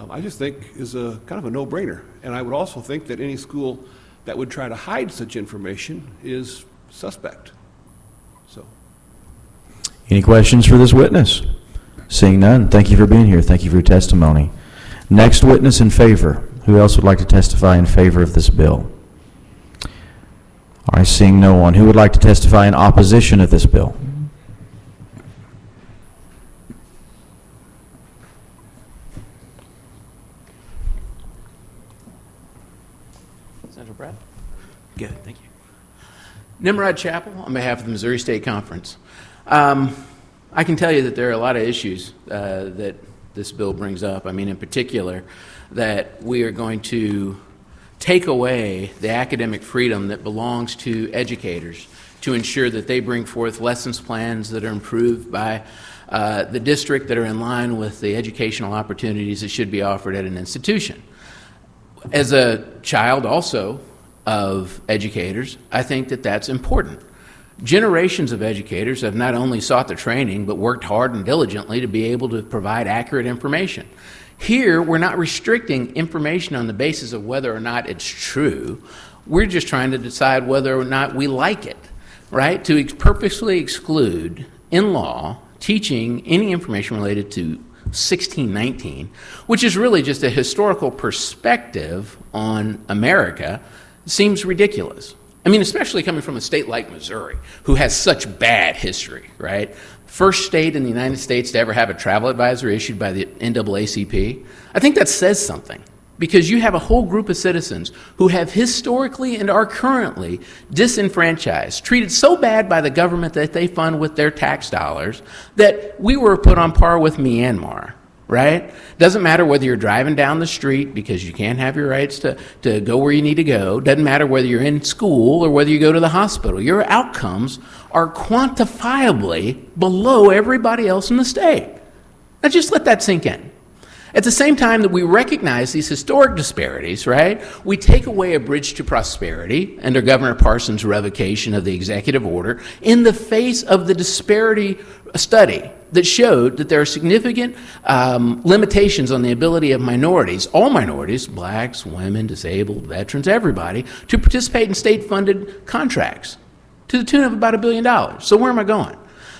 I just think is a kind of a no-brainer. And I would also think that any school that would try to hide such information is suspect. So. Any questions for this witness? Seeing none, thank you for being here. Thank you for your testimony. Next witness in favor. Who else would like to testify in favor of this bill? All right, seeing no one. Who would like to testify in opposition of this bill? Senator Brad? Good, thank you. Nimrod Chappell on behalf of the Missouri State Conference. I can tell you that there are a lot of issues that this bill brings up. I mean, in particular, that we are going to take away the academic freedom that belongs to educators to ensure that they bring forth lessons plans that are improved by the district, that are in line with the educational opportunities that should be offered at an institution. As a child also of educators, I think that that's important. Generations of educators have not only sought the training, but worked hard and diligently to be able to provide accurate information. Here, we're not restricting information on the basis of whether or not it's true. We're just trying to decide whether or not we like it, right? To purposely exclude, in law, teaching any information related to 1619, which is really just a historical perspective on America, seems ridiculous. I mean, especially coming from a state like Missouri, who has such bad history, right? First state in the United States to ever have a travel advisor issued by the NAACP. I think that says something, because you have a whole group of citizens who have historically and are currently disenfranchised, treated so bad by the government that they fund with their tax dollars that we were put on par with Myanmar. Right? Doesn't matter whether you're driving down the street because you can't have your rights to go where you need to go. Doesn't matter whether you're in school or whether you go to the hospital. Your outcomes are quantifiably below everybody else in the state. Now just let that sink in. At the same time that we recognize these historic disparities, right, we take away a bridge to prosperity under Governor Parsons' revocation of the executive order in the face of the disparity study that showed that there are significant limitations on the ability of minorities, all minorities, blacks, women, disabled, veterans, everybody, to participate in state-funded contracts to the tune of about $1 billion. So where am I going?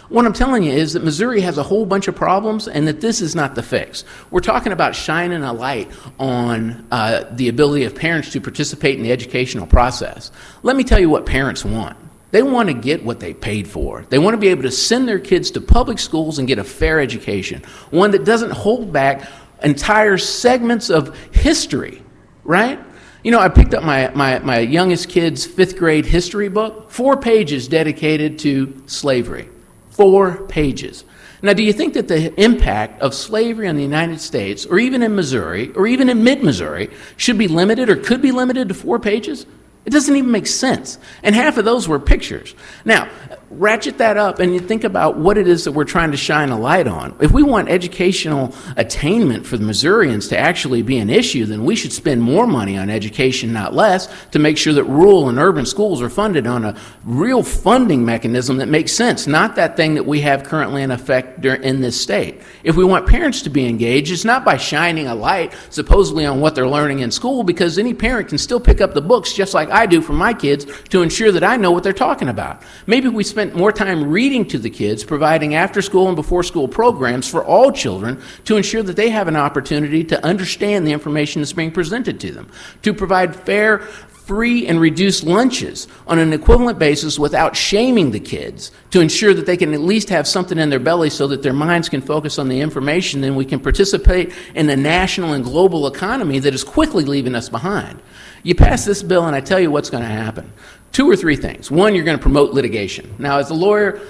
What I'm telling you is that Missouri has a whole bunch of problems and that this is not the fix. We're talking about shining a light on the ability of parents to participate in the educational process. Let me tell you what parents want. They want to get what they paid for. They want to be able to send their kids to public schools and get a fair education, one that doesn't hold back entire segments of history, right? You know, I picked up my youngest kid's 5th grade history book, 4 pages dedicated to slavery. 4 pages. Now, do you think that the impact of slavery on the United States, or even in Missouri, or even in mid-Missouri, should be limited or could be limited to 4 pages? It doesn't even make sense. And half of those were pictures. Now, ratchet that up and you think about what it is that we're trying to shine a light on. If we want educational attainment for the Missourians to actually be an issue, then we should spend more money on education, not less, to make sure that rural and urban schools are funded on a real funding mechanism that makes sense, not that thing that we have currently in effect in this state. If we want parents to be engaged, it's not by shining a light supposedly on what they're learning in school, because any parent can still pick up the books just like I do for my kids to ensure that I know what they're talking about. Maybe we spent more time reading to the kids, providing after-school and before-school programs for all children to ensure that they have an opportunity to understand the information that's being presented to them, to provide fair, free, and reduced lunches on an equivalent basis without shaming the kids, to ensure that they can at least have something in their belly so that their minds can focus on the information, and we can participate in the national and global economy that is quickly leaving us behind. You pass this bill and I tell you what's going to happen. 2 or 3 things. One, you're going to promote litigation. Now, as a lawyer,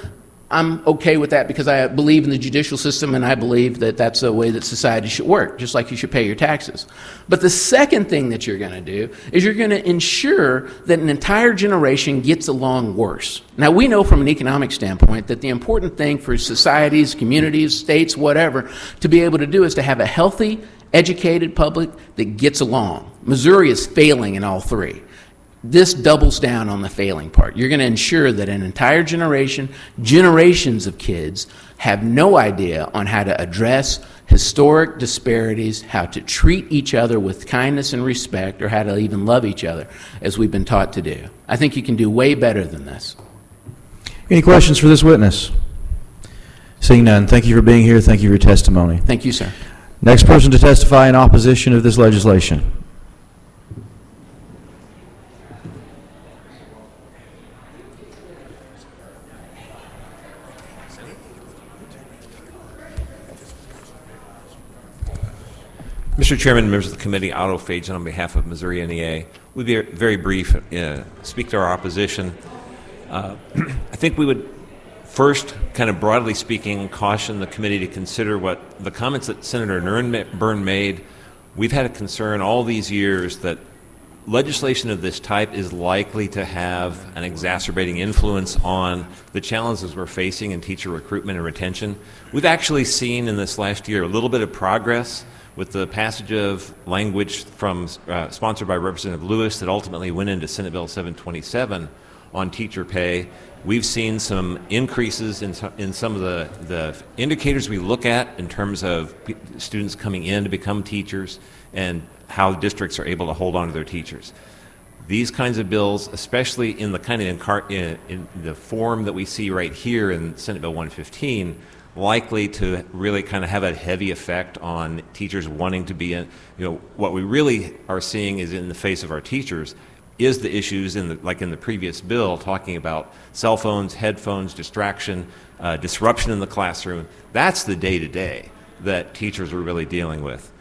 I'm okay with that because I believe in the judicial system and I believe that that's the way that society should work, just like you should pay your taxes. But the second thing that you're going to do is you're going to ensure that an entire generation gets along worse. Now, we know from an economic standpoint that the important thing for societies, communities, states, whatever, to be able to do is to have a healthy, educated public that gets along. Missouri is failing in all 3. This doubles down on the failing part. You're going to ensure that an entire generation, generations of kids, have no idea on how to address historic disparities, how to treat each other with kindness and respect, or how to even love each other, as we've been taught to do. I think you can do way better than this. Any questions for this witness? Seeing none, thank you for being here. Thank you for your testimony. Thank you, sir. Next person to testify in opposition of this legislation. Mr. Chairman, members of the committee, Otto Fajan on behalf of Missouri NEA. We'll be very brief, speak to our opposition. I think we would first, kind of broadly speaking, caution the committee to consider what the comments that Senator Byrne made. We've had a concern all these years that legislation of this type is likely to have an exacerbating influence on the challenges we're facing in teacher recruitment and retention. We've actually seen in this last year a little bit of progress with the passage of language from sponsored by Representative Lewis that ultimately went into Senate Bill 727 on teacher pay. We've seen some increases in some of the indicators we look at in terms of students coming in to become teachers and how districts are able to hold on to their teachers. These kinds of bills, especially in the kind of in the form that we see right here in Senate Bill 115, likely to really kind of have a heavy effect on teachers wanting to be in. What we really are seeing is in the face of our teachers is the issues like in the previous bill, talking about cell phones, headphones, distraction, disruption in the classroom. That's the day-to-day that teachers are really dealing with.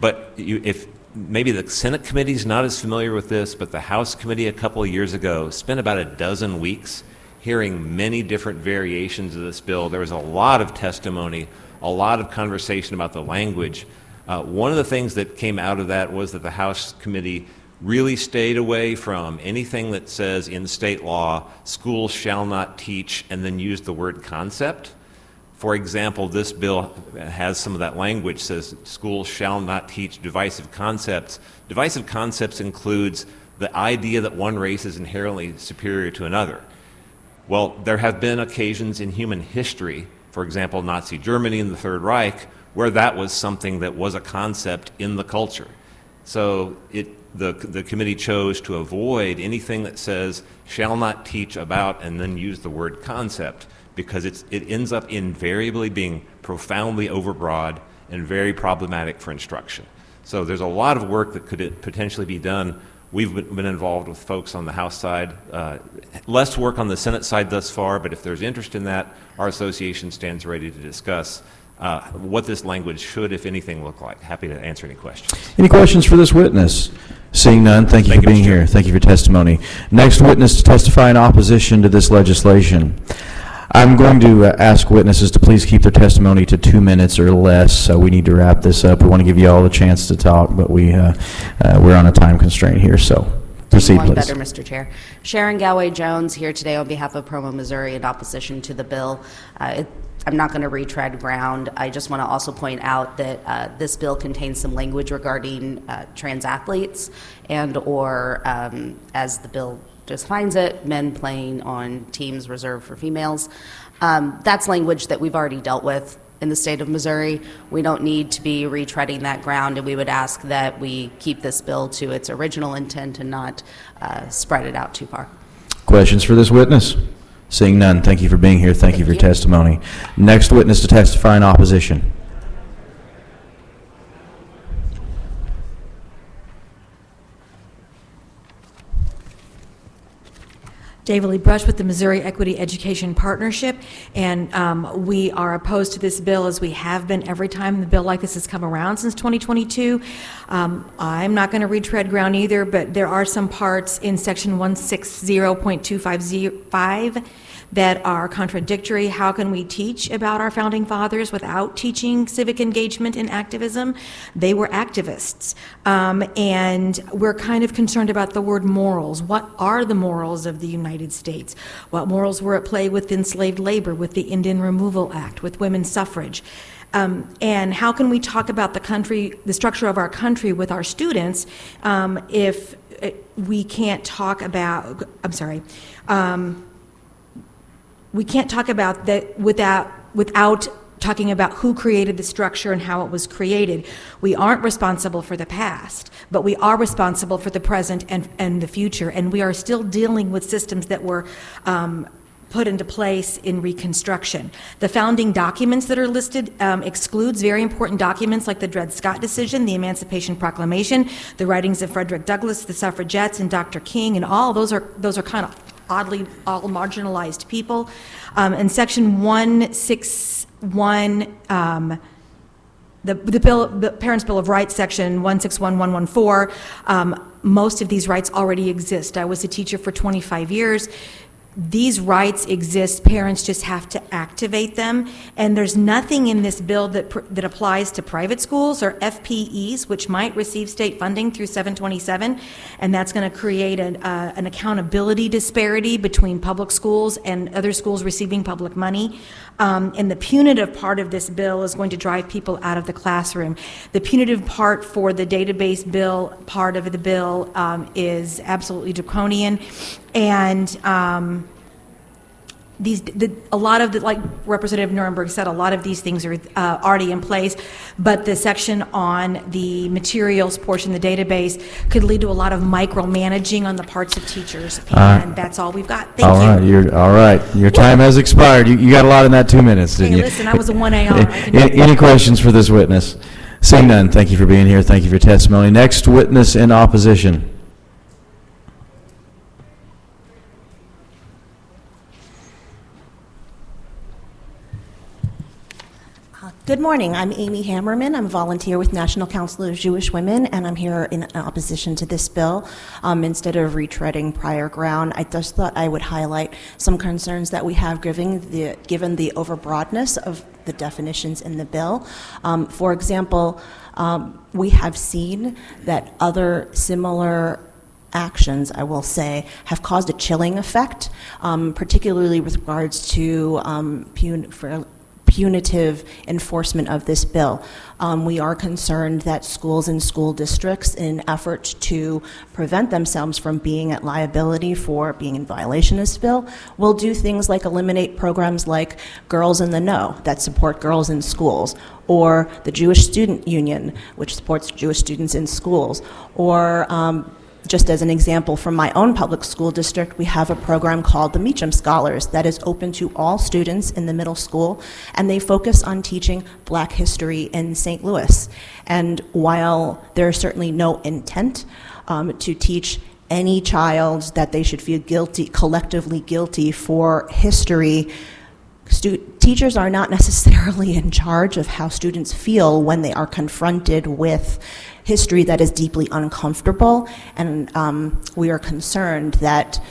But if maybe the Senate committee is not as familiar with this, but the House committee a couple of years ago spent about a dozen weeks hearing many different variations of this bill. There was a lot of testimony, a lot of conversation about the language. One of the things that came out of that was that the House committee really stayed away from anything that says in state law, schools shall not teach, and then use the word concept. For example, this bill has some of that language, says schools shall not teach divisive concepts. Divisive concepts includes the idea that one race is inherently superior to another. Well, there have been occasions in human history, for example, Nazi Germany and the Third Reich, where that was something that was a concept in the culture. So the committee chose to avoid anything that says shall not teach about and then use the word concept, because it ends up invariably being profoundly overbroad and very problematic for instruction. So there's a lot of work that could potentially be done. We've been involved with folks on the House side, less work on the Senate side thus far, but if there's interest in that, our association stands ready to discuss what this language should, if anything, look like. Happy to answer any questions. Any questions for this witness? Seeing none, thank you for being here. Thank you for your testimony. Next witness to testify in opposition to this legislation. I'm going to ask witnesses to please keep their testimony to 2 minutes or less. So we need to wrap this up. We want to give you all the chance to talk, but we're on a time constraint here. So proceed, One please. better, Mr. Chair. Sharon Galway-Jones here today on behalf of Promo, Missouri in opposition to the bill. I'm not going to retread ground. I just want to also point out that this bill contains some language regarding trans athletes and or, as the bill defines it, men playing on teams reserved for females. That's language that we've already dealt with in the state of Missouri. We don't need to be retreading that ground, and we would ask that we keep this bill to its original intent and not spread it out too far. Questions for this witness? Seeing none, thank you for being here. Thank you for your testimony. Next witness to testify in opposition. David Lee Brush with the Missouri Equity Education Partnership, and we are opposed to this bill as we have been every time the bill like this has come around since 2022. I'm not going to retread ground either, but there are some parts in section 160.255 that are contradictory. How can we teach about our founding fathers without teaching civic engagement and activism? They were activists. And we're kind of concerned about the word morals. What are the morals of the United States? What morals were at play with enslaved labor, with the Indian Removal Act, with women's suffrage? And how can we talk about the country, the structure of our country with our students if we can't talk about, we can't talk about that without talking about who created the structure and how it was created. We aren't responsible for the past, but we are responsible for the present and the future, and we are still dealing with systems that were put into place in Reconstruction. The founding documents that are listed excludes very important documents like the Dred Scott decision, the Emancipation Proclamation, the writings of Frederick Douglass, the suffragettes, and Dr. King, and all those are kind of oddly all marginalized people. In section 161, the Parents' Bill of Rights, section 161.114, most of these rights already exist. I was a teacher for 25 years. These rights exist, parents just have to activate them, and there's nothing in this bill that applies to private schools or FPEs, which might receive state funding through 727, and that's going to create an accountability disparity between public schools and other schools receiving public money. And the punitive part of this bill is going to drive people out of the classroom. The punitive part for the database bill, part of the bill, is absolutely draconian. And a lot of the, like Representative Nuremberg said, a lot of these things are already in place, but the section on the materials portion, the database, could lead to a lot of micromanaging on the parts of teachers, and that's all we've got. Thank you. All right. Your time has expired. You got a lot in that 2 minutes, didn't Hey, you? listen, I was a 1AR. Any questions for this witness? Seeing none, thank you for being here. Thank you for your testimony. Next witness in opposition. Good morning. I'm Amy Hammerman. I'm a volunteer with National Council of Jewish Women, and I'm here in opposition to this bill. Instead of retreading prior ground, I just thought I would highlight some concerns that we have given the overbroadness of the definitions in the bill. For example, we have seen that other similar actions, I will say, have caused a chilling effect, particularly with regards to punitive enforcement of this bill. We are concerned that schools and school districts, in an effort to prevent themselves from being at liability for being in violation of this bill, will do things like eliminate programs like Girls in the Know that support girls in schools, or the Jewish Student Union, which supports Jewish students in schools, or just as an example, from my own public school district, we have a program called the Meacham Scholars that is open to all students in the middle school, and they focus on teaching Black history in St. Louis. And while there is certainly no intent to teach any child that they should feel guilty, collectively guilty for history, Teachers are not necessarily in charge of how students feel when they are confronted with history that is deeply uncomfortable, and we are concerned that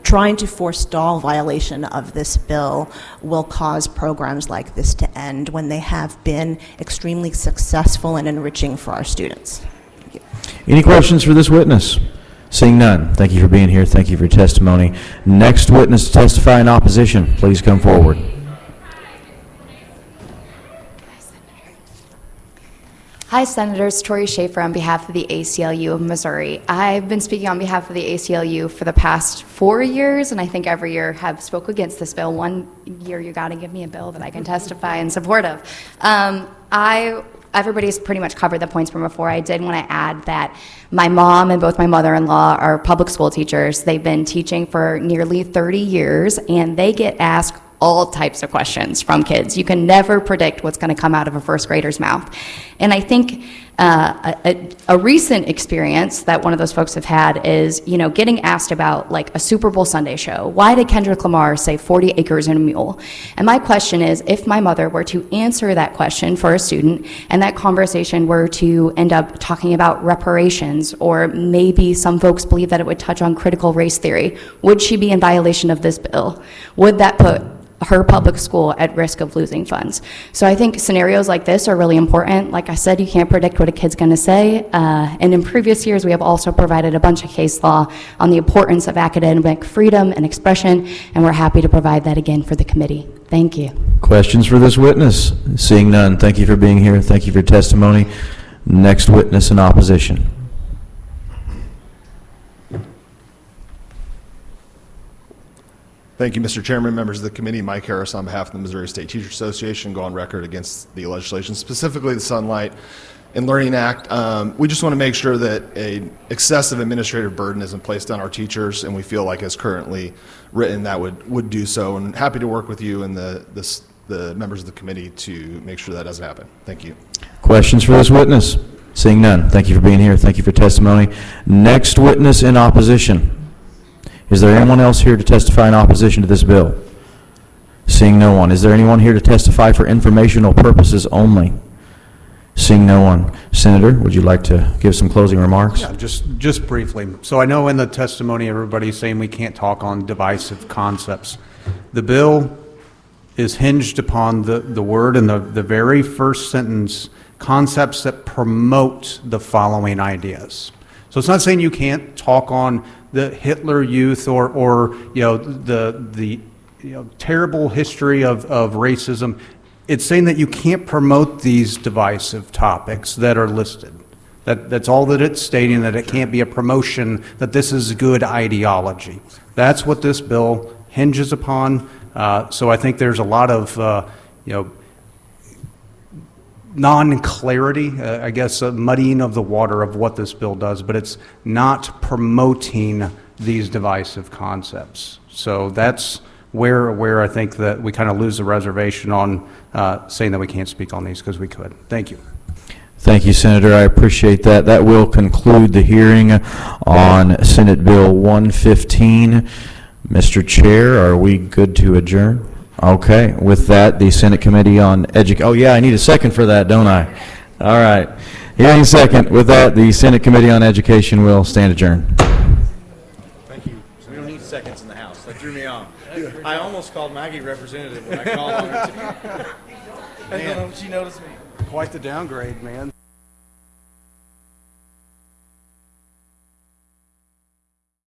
trying to forestall violation of this bill will cause programs like this to end when they have been extremely successful and enriching for our students. Thank you. Any questions for this witness? Seeing none, thank you for being here. Thank you for your testimony. Next witness to testify in opposition, please come forward. Hi, Senators. Tori Schaefer on behalf of the ACLU of Missouri. I've been speaking on behalf of the ACLU for the past 4 years, and I think every year have spoke against this bill. One year you got to give me a bill that I can testify in support of. Everybody's pretty much covered the points from before. I did want to add that my mom and both my mother-in-law are public school teachers. They've been teaching for nearly 30 years, and they get asked all types of questions from kids. You can never predict what's going to come out of a first grader's mouth. And I think a recent experience that one of those folks have had is, getting asked about like a Super Bowl Sunday show. Why did Kendrick Lamar say 40 acres and a mule? And my question is, if my mother were to answer that question for a student and that conversation were to end up talking about reparations, or maybe some folks believe that it would touch on critical race theory, would she be in violation of this bill? Would that put her public school at risk of losing funds? So I think scenarios like this are really important. Like I said, you can't predict what a kid's going to say. And in previous years, we have also provided a bunch of case law on the importance of academic freedom and expression, and we're happy to provide that again for the committee. Thank you. Questions for this witness? Seeing none, thank you for being here. Thank you for your testimony. Next witness in opposition. Thank you, Mr. Chairman, members of the committee. Mike Harris on behalf of the Missouri State Teachers Association, go on record against the legislation, specifically the Sunlight and Learning Act. We just want to make sure that an excessive administrative burden isn't placed on our teachers, and we feel like as currently written that would do so. And happy to work with you and the members of the committee to make sure that doesn't happen. Thank you. Questions for this witness? Seeing none, thank you for being here. Thank you for testimony. Next witness in opposition. Is there anyone else here to testify in opposition to this bill? Seeing no one. Is there anyone here to testify for informational purposes only? Seeing no one. Senator, would you like to give some closing remarks? Yeah, just briefly. So I know in the testimony everybody's saying we can't talk on divisive concepts. The bill is hinged upon the word in the very first sentence, concepts that promote the following ideas. So it's not saying you can't talk on the Hitler Youth or the terrible history of racism. It's saying that you can't promote these divisive topics that are listed. That's all that it's stating, that it can't be a promotion, that this is good ideology. That's what this bill hinges upon. So I think there's a lot of non-clarity, I guess, muddying of the water of what this bill does, but it's not promoting these divisive concepts. So that's where I think that we kind of lose the reservation on saying that we can't speak on these, because we could. Thank you. Thank you, Senator. I appreciate that. That will conclude the hearing on Senate Bill 115. Mr. Chair, are we good to adjourn? Okay. With that, the Senate Committee on Education. Oh, yeah, I need a second for that, don't I? All right. Hearing second. With that, the Senate Committee on Education will stand adjourned. Thank you. We don't need seconds in the House. That threw me off. I almost called Maggie representative when I called her. I don't know if she noticed me. Quite the downgrade, man.